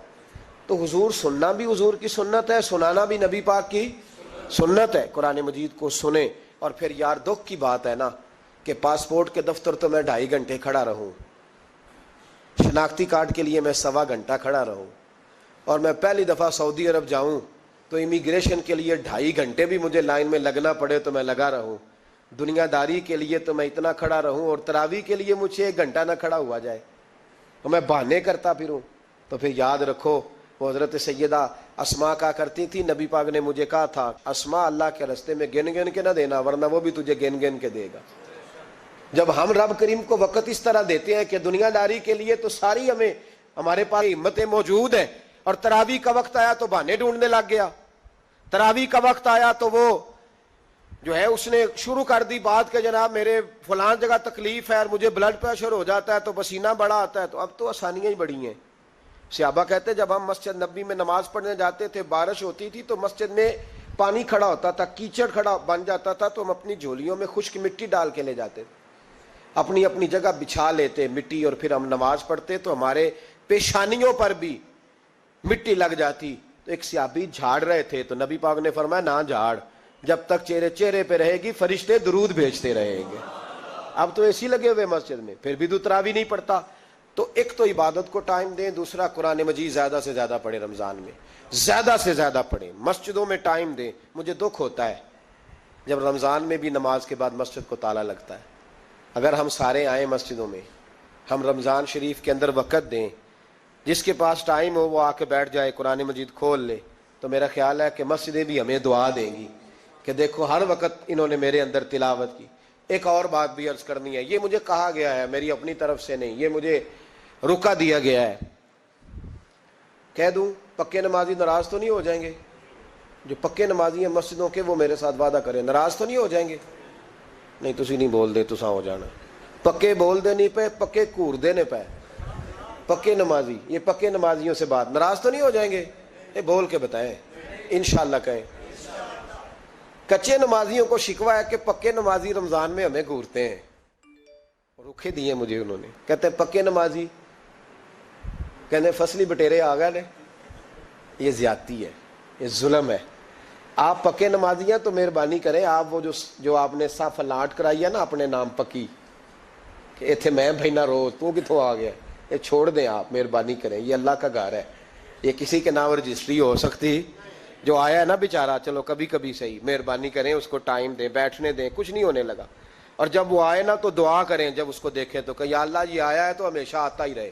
تو حضور سننا بھی حضور کی سنت ہے, سنانا بھی نبی پاک کی سنت ہے. قرآن مجید کو سنیں. اور پھر یار دکھ کی بات ہے نا کہ پاسپورٹ کے دفتر تو میں 2.5 گھنٹے کھڑا رہوں, شناختی کارڈ کے لیے میں 1.25 گھنٹہ کھڑا رہوں, اور میں پہلی دفعہ سعودی عرب جاؤں تو امیگریشن کے لیے 2.5 گھنٹے بھی مجھے لائن میں لگنا پڑے تو میں لگا رہوں. دنیا داری کے لیے تو میں اتنا کھڑا رہوں, اور تراویح کے لیے مجھے 1 گھنٹہ نہ کھڑا ہوا جائے تو میں بہانے کرتا پھروں. تو پھر یاد رکھو وہ حضرت سیدہ اسما کہا کرتی تھی نبی پاک نے مجھے کہا تھا اسما اللہ کے راستے میں گن گن کے نہ دینا ورنہ وہ بھی تجھے گن گن کے دے گا. جب ہم رب کریم کو وقت اس طرح دیتے ہیں کہ دنیا داری کے لیے تو ساری ہمارے پاس ہمتیں موجود ہیں، اور تراویح کا وقت آیا تو بہانے ڈھونڈنے لگ گیا. تراویح کا وقت آیا تو وہ جو ہے اس نے شروع کر دی بات کہ جناب میرے فلان جگہ تکلیف ہے اور مجھے بلڈ پریشر ہو جاتا ہے تو پسینہ بڑا آتا ہے. تو اب تو آسانیاں ہی بڑی ہیں. صحابہ کہتے جب ہم مسجد نبی میں نماز پڑھنے جاتے تھے بارش ہوتی تھی تو مسجد میں پانی کھڑا ہوتا تھا، کیچڑ کھڑا بن جاتا تھا، تو ہم اپنی جھولیوں میں خشک مٹی ڈال کے لے جاتے تھے، اپنی اپنی جگہ بچھا لیتے مٹی، اور پھر ہم نماز پڑھتے تو ہمارے پیشانیوں پر بھی مٹی لگ جاتی. تو ایک صحابی جھاڑ رہے تھے تو نبی پاک نے فرمایا نہ جھاڑ، جب تک چہرے پہ رہے گی فرشتے درود بھیجتے رہیں گے. اب تو ایسی لگے ہوئے مسجد میں، پھر بھی تو تراویح نہیں پڑھتا. تو ایک تو عبادت کو ٹائم دیں، دوسرا قرآن مجید زیادہ سے زیادہ پڑھیں، رمضان میں زیادہ سے زیادہ پڑھیں، مسجدوں میں ٹائم دیں. مجھے دکھ ہوتا ہے جب رمضان میں بھی نماز کے بعد مسجد کو تالا لگتا ہے. اگر ہم سارے آئیں مسجدوں میں، ہم رمضان شریف کے اندر وقت دیں، جس کے پاس ٹائم ہو وہ آ کے بیٹھ جائے، قرآن مجید کھول لے، تو میرا خیال ہے کہ مسجدیں بھی ہمیں دعا دیں گی کہ دیکھو ہر وقت انہوں نے میرے اندر تلاوت کی. ایک اور بات بھی عرض کرنی ہے، یہ مجھے کہا گیا ہے، میری اپنی طرف سے نہیں، یہ مجھے رکا دیا گیا ہے. کہہ دوں پکے نمازی ناراض تو نہیں ہو جائیں گے؟ جو پکے نمازی ہیں مسجدوں کے وہ میرے ساتھ وعدہ کریں ناراض تو نہیں ہو جائیں گے؟ نہیں تسی نہیں بول دے تساں ہو جانا. پکے بول دے نہیں پے، پکے کور دینے پے. پکے نمازی، یہ پکے نمازیوں سے بات، ناراض تو نہیں ہو جائیں گے؟ یہ بول کے بتائیں، انشاءاللہ کہیں. کچے نمازیوں کو شکوہ ہے کہ پکے نمازی رمضان میں ہمیں گھورتے ہیں. رکھے دیے مجھے انہوں نے، کہتے ہیں پکے نمازی کہتے فصلی بٹیرے آ گئے. یہ زیادتی ہے، یہ ظلم ہے. آپ پکے نمازی ہیں تو مہربانی کریں، آپ وہ جو آپ نے صف لاٹ کرائی ہے نا اپنے نام پکی کہ ایتھے میں بھینا روز تو کتوں آ گیا، یہ چھوڑ دیں آپ، مہربانی کریں. یہ اللہ کا گھر ہے، یہ کسی کے نام رجسٹری ہو سکتی. جو آیا ہے نا بیچارہ، چلو کبھی کبھی صحیح، مہربانی کریں اس کو ٹائم دیں، بیٹھنے دیں، کچھ نہیں ہونے لگا. اور جب وہ آئے نا تو دعا کریں، جب اس کو دیکھیں تو کہ یا اللہ یہ آیا ہے تو ہمیشہ آتا ہی رہے،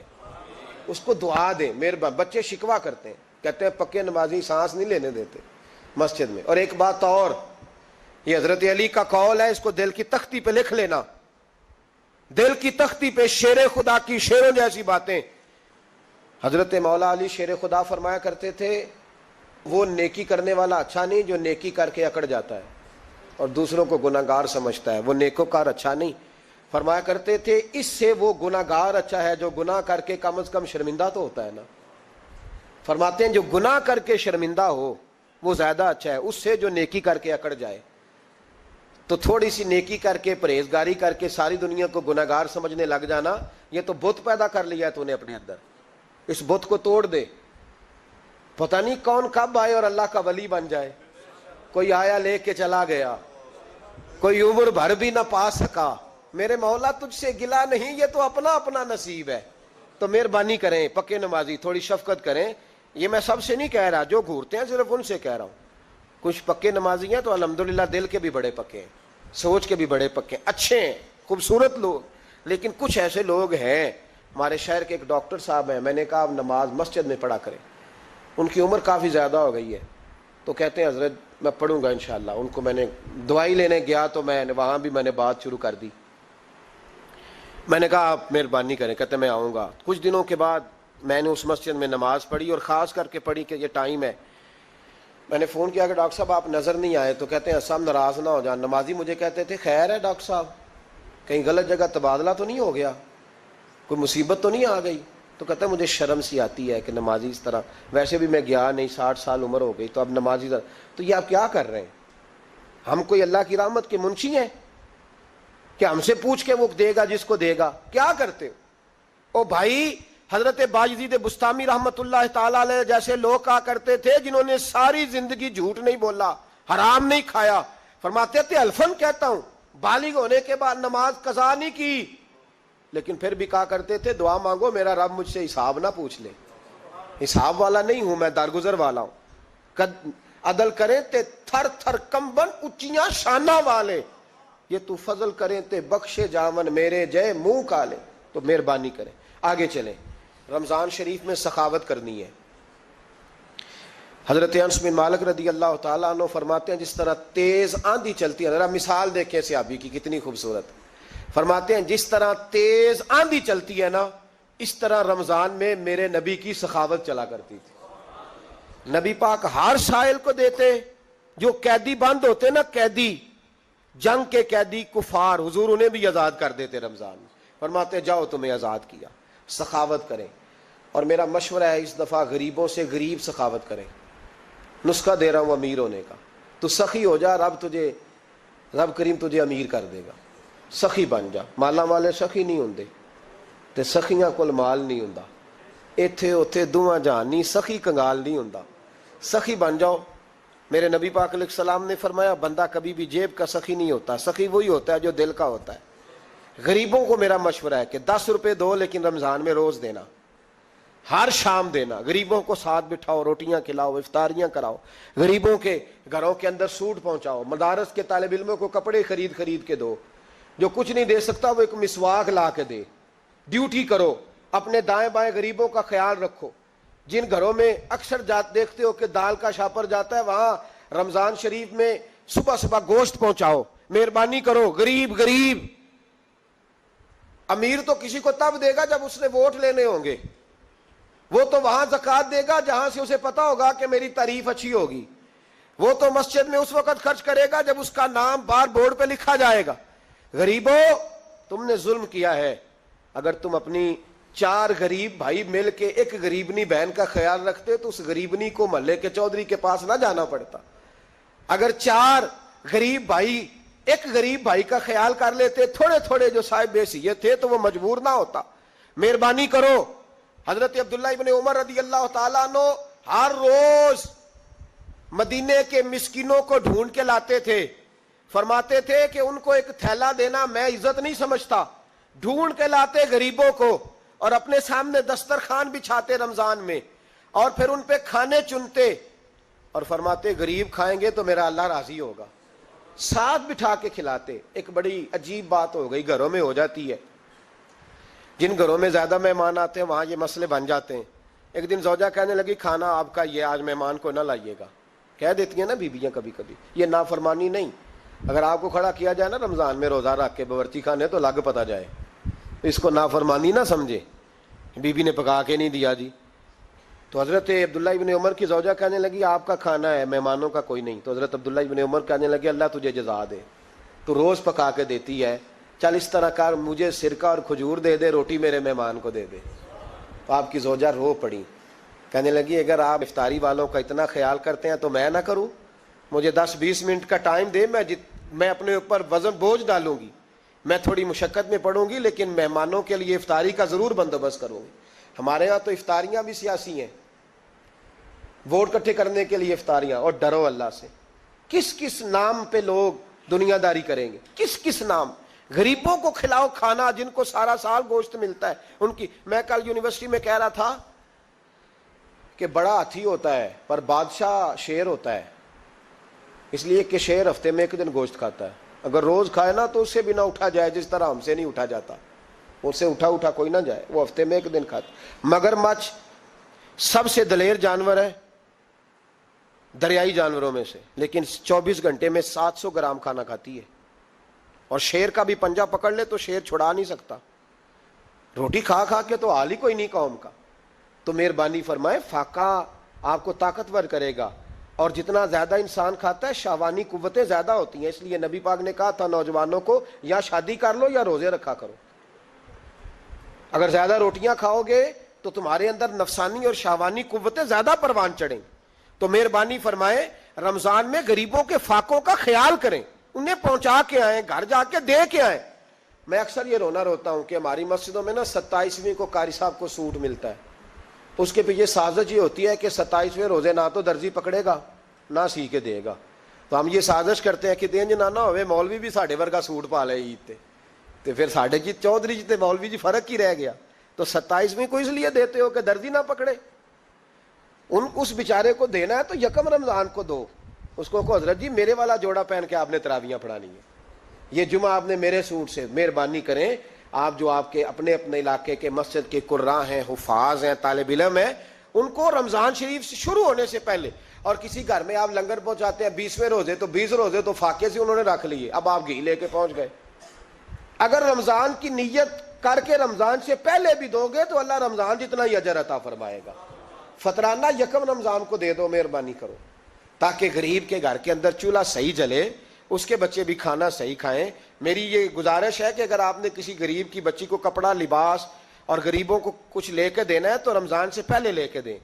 اس کو دعا دیں. مہربانی. بچے شکوہ کرتے ہیں، کہتے ہیں پکے نمازی سانس نہیں لینے دیتے مسجد میں. اور ایک بات اور، یہ حضرت علی کا قول ہے، اس کو دل کی تختی پہ لکھ لینا، دل کی تختی پہ شیر خدا کی شیروں جیسی باتیں. حضرت مولا علی شیر خدا فرمایا کرتے تھے وہ نیکی کرنے والا اچھا نہیں جو نیکی کر کے اکڑ جاتا ہے اور دوسروں کو گناہگار سمجھتا ہے، وہ نیکوکار اچھا نہیں. فرمایا کرتے تھے اس سے وہ گناہگار اچھا ہے جو گناہ کر کے کم از کم شرمندہ تو ہوتا ہے نا. فرماتے ہیں جو گناہ کر کے شرمندہ ہو وہ زیادہ اچھا ہے اس سے جو نیکی کر کے اکڑ جائے. تو تھوڑی سی نیکی کر کے پرہیزگاری کر کے ساری دنیا کو گناہگار سمجھنے لگ جانا، یہ تو بت پیدا کر لیا ہے تو نے اپنے اندر. اس بت کو توڑ دے. پتہ نہیں کون کب آئے اور اللہ کا ولی بن جائے. کوئی آیا لے کے چلا گیا، کوئی عمر بھر بھی نہ پا سکا. میرے مولا تجھ سے گلا نہیں، یہ تو اپنا اپنا نصیب ہے. تو مہربانی کریں پکے نمازی، تھوڑی شفقت کریں. یہ میں سب سے نہیں کہہ رہا، جو گھورتے ہیں صرف ان سے کہہ رہا ہوں. کچھ پکے نمازی ہیں تو الحمدللہ دل کے بھی بڑے پکے ہیں، سوچ کے بھی بڑے پکے ہیں، اچھے ہیں، خوبصورت لوگ. لیکن کچھ ایسے لوگ ہیں، ہمارے شہر کے ایک ڈاکٹر صاحب ہیں، میں نے کہا آپ نماز مسجد میں پڑھا کریں. ان کی عمر کافی زیادہ ہو گئی ہے تو کہتے ہیں حضرت میں پڑھوں گا انشاءاللہ. ان کو میں نے دوائی لینے گیا تو وہاں بھی میں نے بات شروع کر دی. میں نے کہا آپ مہربانی کریں، کہتے میں آؤں گا. کچھ دنوں کے بعد میں نے اس مسجد میں نماز پڑھی اور خاص کر کے پڑھی کہ یہ ٹائم ہے. میں نے فون کیا کہ ڈاکٹر صاحب آپ نظر نہیں آئے. تو کہتے ہیں سب ناراض نہ ہو جان. نمازی مجھے کہتے تھے خیر ہے ڈاکٹر صاحب کہیں غلط جگہ تبادلہ تو نہیں ہو گیا، کوئی مصیبت تو نہیں آ گئی. تو کہتا ہے مجھے شرم سی آتی ہے کہ نمازی اس طرح، ویسے بھی میں گیا نہیں، 60 سال عمر ہو گئی، تو اب نمازی تو یہ آپ کیا کر رہے ہیں؟ ہم کوئی اللہ کی رحمت کے منشی ہیں کہ ہم سے پوچھ کے وہ دے گا جس کو دے گا؟ کیا کرتے ہو؟ او بھائی حضرت باجدید بستامی رحمت اللہ تعالی علیہ جیسے لوگ کہا کرتے تھے جنہوں نے ساری زندگی جھوٹ نہیں بولا، حرام نہیں کھایا. فرماتے تھے الفن کہتا ہوں، بالغ ہونے کے بعد نماز قضا نہیں کی، لیکن پھر بھی کہا کرتے تھے دعا مانگو میرا رب مجھ سے حساب نہ پوچھ لے. حساب والا نہیں ہوں میں، درگزر والا ہوں. عدل کریں تے تھر تھر کمبن اچیاں شانہ والے، یہ تو فضل کریں تے بخشے جاون میرے جے منہ کالے. تو مہربانی کریں. آگے چلیں. رمضان شریف میں سخاوت کرنی ہے۔ حضرت انس بن مالک رضی اللہ تعالیٰ عنہ فرماتے ہیں جس طرح تیز آندھی چلتی ہے، ذرا مثال دیکھیں صحابی کی کتنی خوبصورت، فرماتے ہیں جس طرح تیز آندھی چلتی ہے نا، اس طرح رمضان میں میرے نبی کی سخاوت چلا کرتی تھی۔ نبی پاک ہر سائل کو دیتے، جو قیدی بند ہوتے نا، قیدی جنگ کے قیدی کفار، حضور انہیں بھی آزاد کر دیتے رمضان میں، فرماتے جاؤ تمہیں آزاد کیا، سخاوت کریں۔ اور میرا مشورہ ہے اس دفعہ غریبوں سے غریب سخاوت کریں۔ نسخہ دے رہا ہوں امیر ہونے کا، تو سخی ہو جا، رب کریم تجھے امیر کر دے گا۔ سخی بن جا، مالا والے سخی نہیں ہوندے تے سخیاں کول مال نہیں ہوندا، ایتھے اوتھے دوواں جہان نہیں، سخی کنگال نہیں ہوندا، سخی بن جاؤ۔ میرے نبی پاک علیہ السلام نے فرمایا بندہ کبھی بھی جیب کا سخی نہیں ہوتا، سخی وہی ہوتا ہے جو دل کا ہوتا ہے۔ غریبوں کو میرا مشورہ ہے کہ 10 روپے دو، لیکن رمضان میں روز دینا، ہر شام دینا، غریبوں کو ساتھ بٹھاؤ، روٹیاں کھلاؤ، افطاریاں کراؤ، غریبوں کے گھروں کے اندر سوٹ پہنچاؤ، مدارس کے طالب علموں کو کپڑے خرید کے دو، جو کچھ نہیں دے سکتا وہ ایک مسواک لا کے دے، ڈیوٹی کرو، اپنے دائیں بائیں غریبوں کا خیال رکھو۔ جن گھروں میں اکثر دیکھتے ہو کہ دال کا شاپر جاتا ہے، وہاں رمضان شریف میں صبح صبح گوشت پہنچاؤ، مہربانی کرو۔ غریب امیر تو کسی کو تب دے گا جب اس نے ووٹ لینے ہوں گے، وہ تو وہاں زکوٰۃ دے گا جہاں سے اسے پتا ہوگا کہ میری تعریف اچھی ہوگی، وہ تو مسجد میں اس وقت خرچ کرے گا جب اس کا نام بار بورڈ پہ لکھا جائے گا۔ غریبوں، تم نے ظلم کیا ہے، اگر تم اپنی 4 غریب بھائی مل کے ایک غریبنی بہن کا خیال رکھتے تو اس غریبنی کو محلے کے چودھری کے پاس نہ جانا پڑتا۔ اگر 4 غریب بھائی ایک غریب بھائی کا خیال کر لیتے، تھوڑے تھوڑے جو صاحب بے حیثیت تھے، تو وہ مجبور نہ ہوتا۔ مہربانی کرو۔ حضرت عبداللہ ابن عمر رضی اللہ تعالیٰ عنہ ہر روز مدینے کے مسکینوں کو ڈھونڈ کے لاتے تھے، فرماتے تھے کہ ان کو ایک تھیلا دینا میں عزت نہیں سمجھتا، ڈھونڈ کے لاتے غریبوں کو اور اپنے سامنے دسترخوان بچھاتے رمضان میں، اور پھر ان پہ کھانے چنتے اور فرماتے غریب کھائیں گے تو میرا اللہ راضی ہوگا، ساتھ بٹھا کے کھلاتے۔ ایک بڑی عجیب بات ہو گئی، گھروں میں ہو جاتی ہے، جن گھروں میں زیادہ مہمان آتے ہیں وہاں یہ مسئلے بن جاتے ہیں۔ ایک دن زوجہ کہنے لگی کھانا آپ کا یہ آج مہمان کو نہ لائیے گا، کہہ دیتی ہیں نا بیویاں کبھی کبھی، یہ نافرمانی نہیں۔ اگر آپ کو کھڑا کیا جائے نا رمضان میں روزہ رکھ کے باورچی خانے تو لگ پتا جائے، اس کو نافرمانی نہ سمجھے، بیوی نے پکا کے نہیں دیا جی۔ تو حضرت عبداللہ ابن عمر کی زوجہ کہنے لگی آپ کا کھانا ہے، مہمانوں کا کوئی نہیں۔ تو حضرت عبداللہ ابن عمر کہنے لگے اللہ تجھے جزا دے، تو روز پکا کے دیتی ہے، چل اس طرح کر، مجھے سرکہ اور کھجور دے دے، روٹی میرے مہمان کو دے دے۔ تو آپ کی زوجہ رو پڑی، کہنے لگی اگر آپ افطاری والوں کا اتنا خیال کرتے ہیں تو میں نہ کروں، مجھے 10-20 منٹ کا ٹائم دے، میں اپنے اوپر وزن بوجھ ڈالوں گی، میں تھوڑی مشقت میں پڑوں گی، لیکن مہمانوں کے لیے افطاری کا ضرور بندوبست کروں گی۔ ہمارے ہاں تو افطاریاں بھی سیاسی ہیں، ووٹ اکٹھے کرنے کے لیے افطاریاں، اور ڈرو اللہ سے۔ کس کس نام پہ لوگ دنیا داری کریں گے، کس کس نام؟ غریبوں کو کھلاؤ کھانا جن کو سارا سال گوشت ملتا ہے ان کی۔ میں کل یونیورسٹی میں کہہ رہا تھا کہ بڑا ہاتھی ہوتا ہے پر بادشاہ شیر ہوتا ہے، اس لیے کہ شیر ہفتے میں 1 دن گوشت کھاتا ہے، اگر روز کھائے نا تو اس سے بھی نہ اٹھا جائے، جس طرح ہم سے نہیں اٹھا جاتا، اس سے اٹھا کوئی نہ جائے، وہ ہفتے میں 1 دن کھاتا۔ مگرمچھ سب سے دلیر جانور ہے دریائی جانوروں میں سے، لیکن 24 گھنٹے میں 700 گرام کھانا کھاتی ہے، اور شیر کا بھی پنجہ پکڑ لے تو شیر چھڑا نہیں سکتا، روٹی کھا کے تو حال ہی کوئی نہیں قوم کا۔ تو مہربانی فرمائے، فاقہ آپ کو طاقتور کرے گا، اور جتنا زیادہ انسان کھاتا ہے شہوانی قوتیں زیادہ ہوتی ہیں، اس لیے نبی پاک نے کہا تھا نوجوانوں کو یا شادی کر لو یا روزے رکھا کرو۔ اگر زیادہ روٹیاں کھاؤ گے تو تمہارے اندر نفسانی اور شہوانی قوتیں زیادہ پروان چڑھیں۔ تو مہربانی فرمائے رمضان میں غریبوں کے فاقوں کا خیال کریں، انہیں پہنچا کے آئیں، گھر جا کے دے کے آئیں۔ میں اکثر یہ روتا ہوں کہ ہماری مسجدوں میں نا 27ویں کو قاری صاحب کو سوٹ ملتا ہے، اس کے پیچھے سازش یہ ہوتی ہے کہ 27ویں روزے نہ تو درزی پکڑے گا نہ سی کے دے گا، تو ہم یہ سازش کرتے ہیں کہ دیں جنا نہ ہوئے مولوی بھی ساڑھے ورگا سوٹ پا لے عید تے پھر ساڑھے جی چودھری جی مولوی جی فرق ہی رہ گیا۔ تو 27ویں کو اس لیے دیتے ہو کہ درزی نہ پکڑے، اس بیچارے کو دینا ہے تو 1 رمضان کو دو، اس کو حضرت جی میرے والا جوڑا پہن کے آپ نے تراویاں پڑھانی ہے، یہ جمعہ آپ نے میرے سوٹ سے، مہربانی کریں آپ جو آپ کے اپنے اپنے علاقے کے مسجد کے قراء ہیں، حفاظ ہیں، طالب علم ہیں، ان کو رمضان شریف سے شروع ہونے سے پہلے، اور کسی گھر میں آپ لنگر پہنچاتے ہیں 20ویں روزے تو 20 روزے تو فاقے سے انہوں نے رکھ لیے، اب آپ گھی لے کے پہنچ گئے۔ اگر رمضان کی نیت کر کے رمضان سے پہلے بھی دو گے تو اللہ رمضان جتنا ہی اجر عطا فرمائے گا۔ فطرانہ یکم رمضان کو دے دو، مہربانی کرو، تاکہ غریب کے گھر کے اندر چولہا صحیح جلے، اس کے بچے بھی کھانا صحیح کھائیں۔ میری یہ گزارش ہے کہ اگر آپ نے کسی غریب کی بچی کو کپڑا، لباس اور غریبوں کو کچھ لے کے دینا ہے تو رمضان سے پہلے لے کے دیں،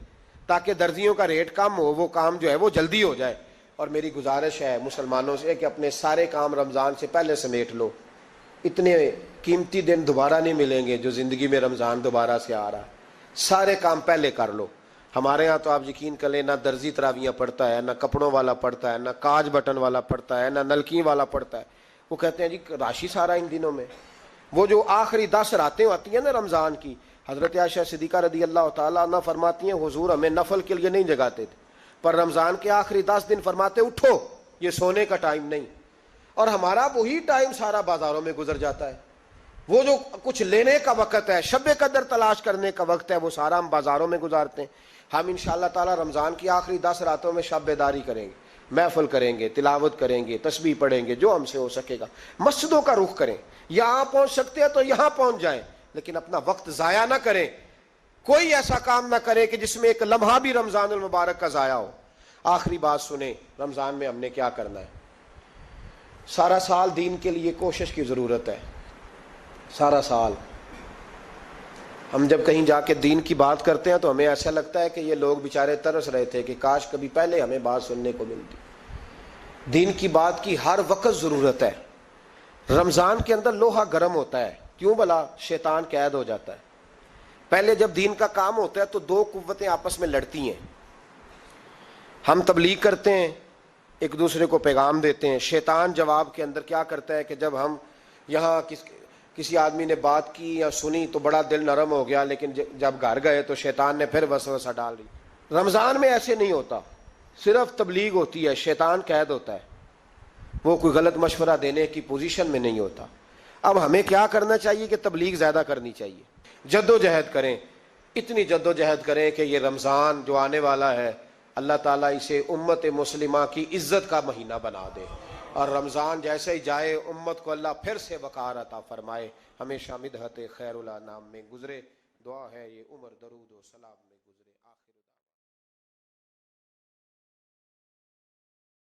تاکہ درزیوں کا ریٹ کم ہو، وہ کام جو ہے وہ جلدی ہو جائے۔ اور میری گزارش ہے مسلمانوں سے کہ اپنے سارے کام رمضان سے پہلے سمیٹ لو، اتنے قیمتی دن دوبارہ نہیں ملیں گے جو زندگی میں رمضان دوبارہ سے آ رہا ہے، سارے کام پہلے کر لو۔ ہمارے ہاں تو آپ یقین کر لیں، نہ درزی تراویاں پڑھتا ہے، نہ کپڑوں والا پڑھتا ہے، نہ کاج بٹن والا پڑھتا ہے، نہ نلکی والا پڑھتا ہے۔ وہ کہتے ہیں جی راشی سارا ان دنوں میں، وہ جو آخری 10 راتیں ہوتی ہیں نا رمضان کی، حضرت عائشہ صدیقہ رضی اللہ تعالیٰ عنہ فرماتی ہیں حضور ہمیں نفل کے لیے نہیں جگاتے تھے، پر رمضان کے آخری 10 دن فرماتے اٹھو، یہ سونے کا ٹائم نہیں۔ اور ہمارا وہی ٹائم سارا بازاروں میں گزر جاتا ہے، وہ جو کچھ لینے کا وقت ہے، شب قدر تلاش کرنے کا وقت ہے، وہ سارا ہم بازاروں میں گزارتے ہیں۔ ہم انشاءاللہ تعالی رمضان کی آخری 10 راتوں میں شب بیداری کریں گے، محفل کریں گے، تلاوت کریں گے، تسبیح پڑھیں گے، جو ہم سے ہو سکے گا، مسجدوں کا رخ کریں، یہاں پہنچ سکتے ہیں تو یہاں پہنچ جائیں، لیکن اپنا وقت ضائع نہ کریں، کوئی ایسا کام نہ کریں کہ جس میں ایک لمحہ بھی رمضان المبارک کا ضائع ہو۔ آخری بات سنیں، رمضان میں ہم نے کیا کرنا ہے؟ سارا سال دین کے لیے کوشش کی ضرورت ہے، سارا سال ہم جب کہیں جا کے دین کی بات کرتے ہیں تو ہمیں ایسا لگتا ہے کہ یہ لوگ بیچارے ترس رہے تھے کہ کاش کبھی پہلے ہمیں بات سننے کو ملتی۔ دین کی بات کی ہر وقت ضرورت ہے۔ رمضان کے اندر لوہا گرم ہوتا ہے، کیوں بھلا؟ شیطان قید ہو جاتا ہے۔ پہلے جب دین کا کام ہوتا ہے تو دو قوتیں آپس میں لڑتی ہیں، ہم تبلیغ کرتے ہیں، ایک دوسرے کو پیغام دیتے ہیں، شیطان جواب کے اندر کیا کرتا ہے کہ جب ہم یہاں کسی آدمی نے بات کی یا سنی تو بڑا دل نرم ہو گیا، لیکن جب گھر گئے تو شیطان نے پھر وسوسہ ڈال دی۔ رمضان میں ایسے نہیں ہوتا، صرف تبلیغ ہوتی ہے، شیطان قید ہوتا ہے، وہ کوئی غلط مشورہ دینے کی پوزیشن میں نہیں ہوتا۔ اب ہمیں کیا کرنا چاہیے کہ تبلیغ زیادہ کرنی چاہیے، جد و جہد کریں، اتنی جد و جہد کریں کہ یہ رمضان جو آنے والا ہے اللہ تعالیٰ اسے امت مسلمہ کی عزت کا مہینہ بنا دے، اور رمضان جیسے ہی جائے امت کو اللہ پھر سے وقار عطا فرمائے، ہمیشہ مدحت خیر الانام میں گزرے۔ دعا ہے یہ عمر درود و سلام میں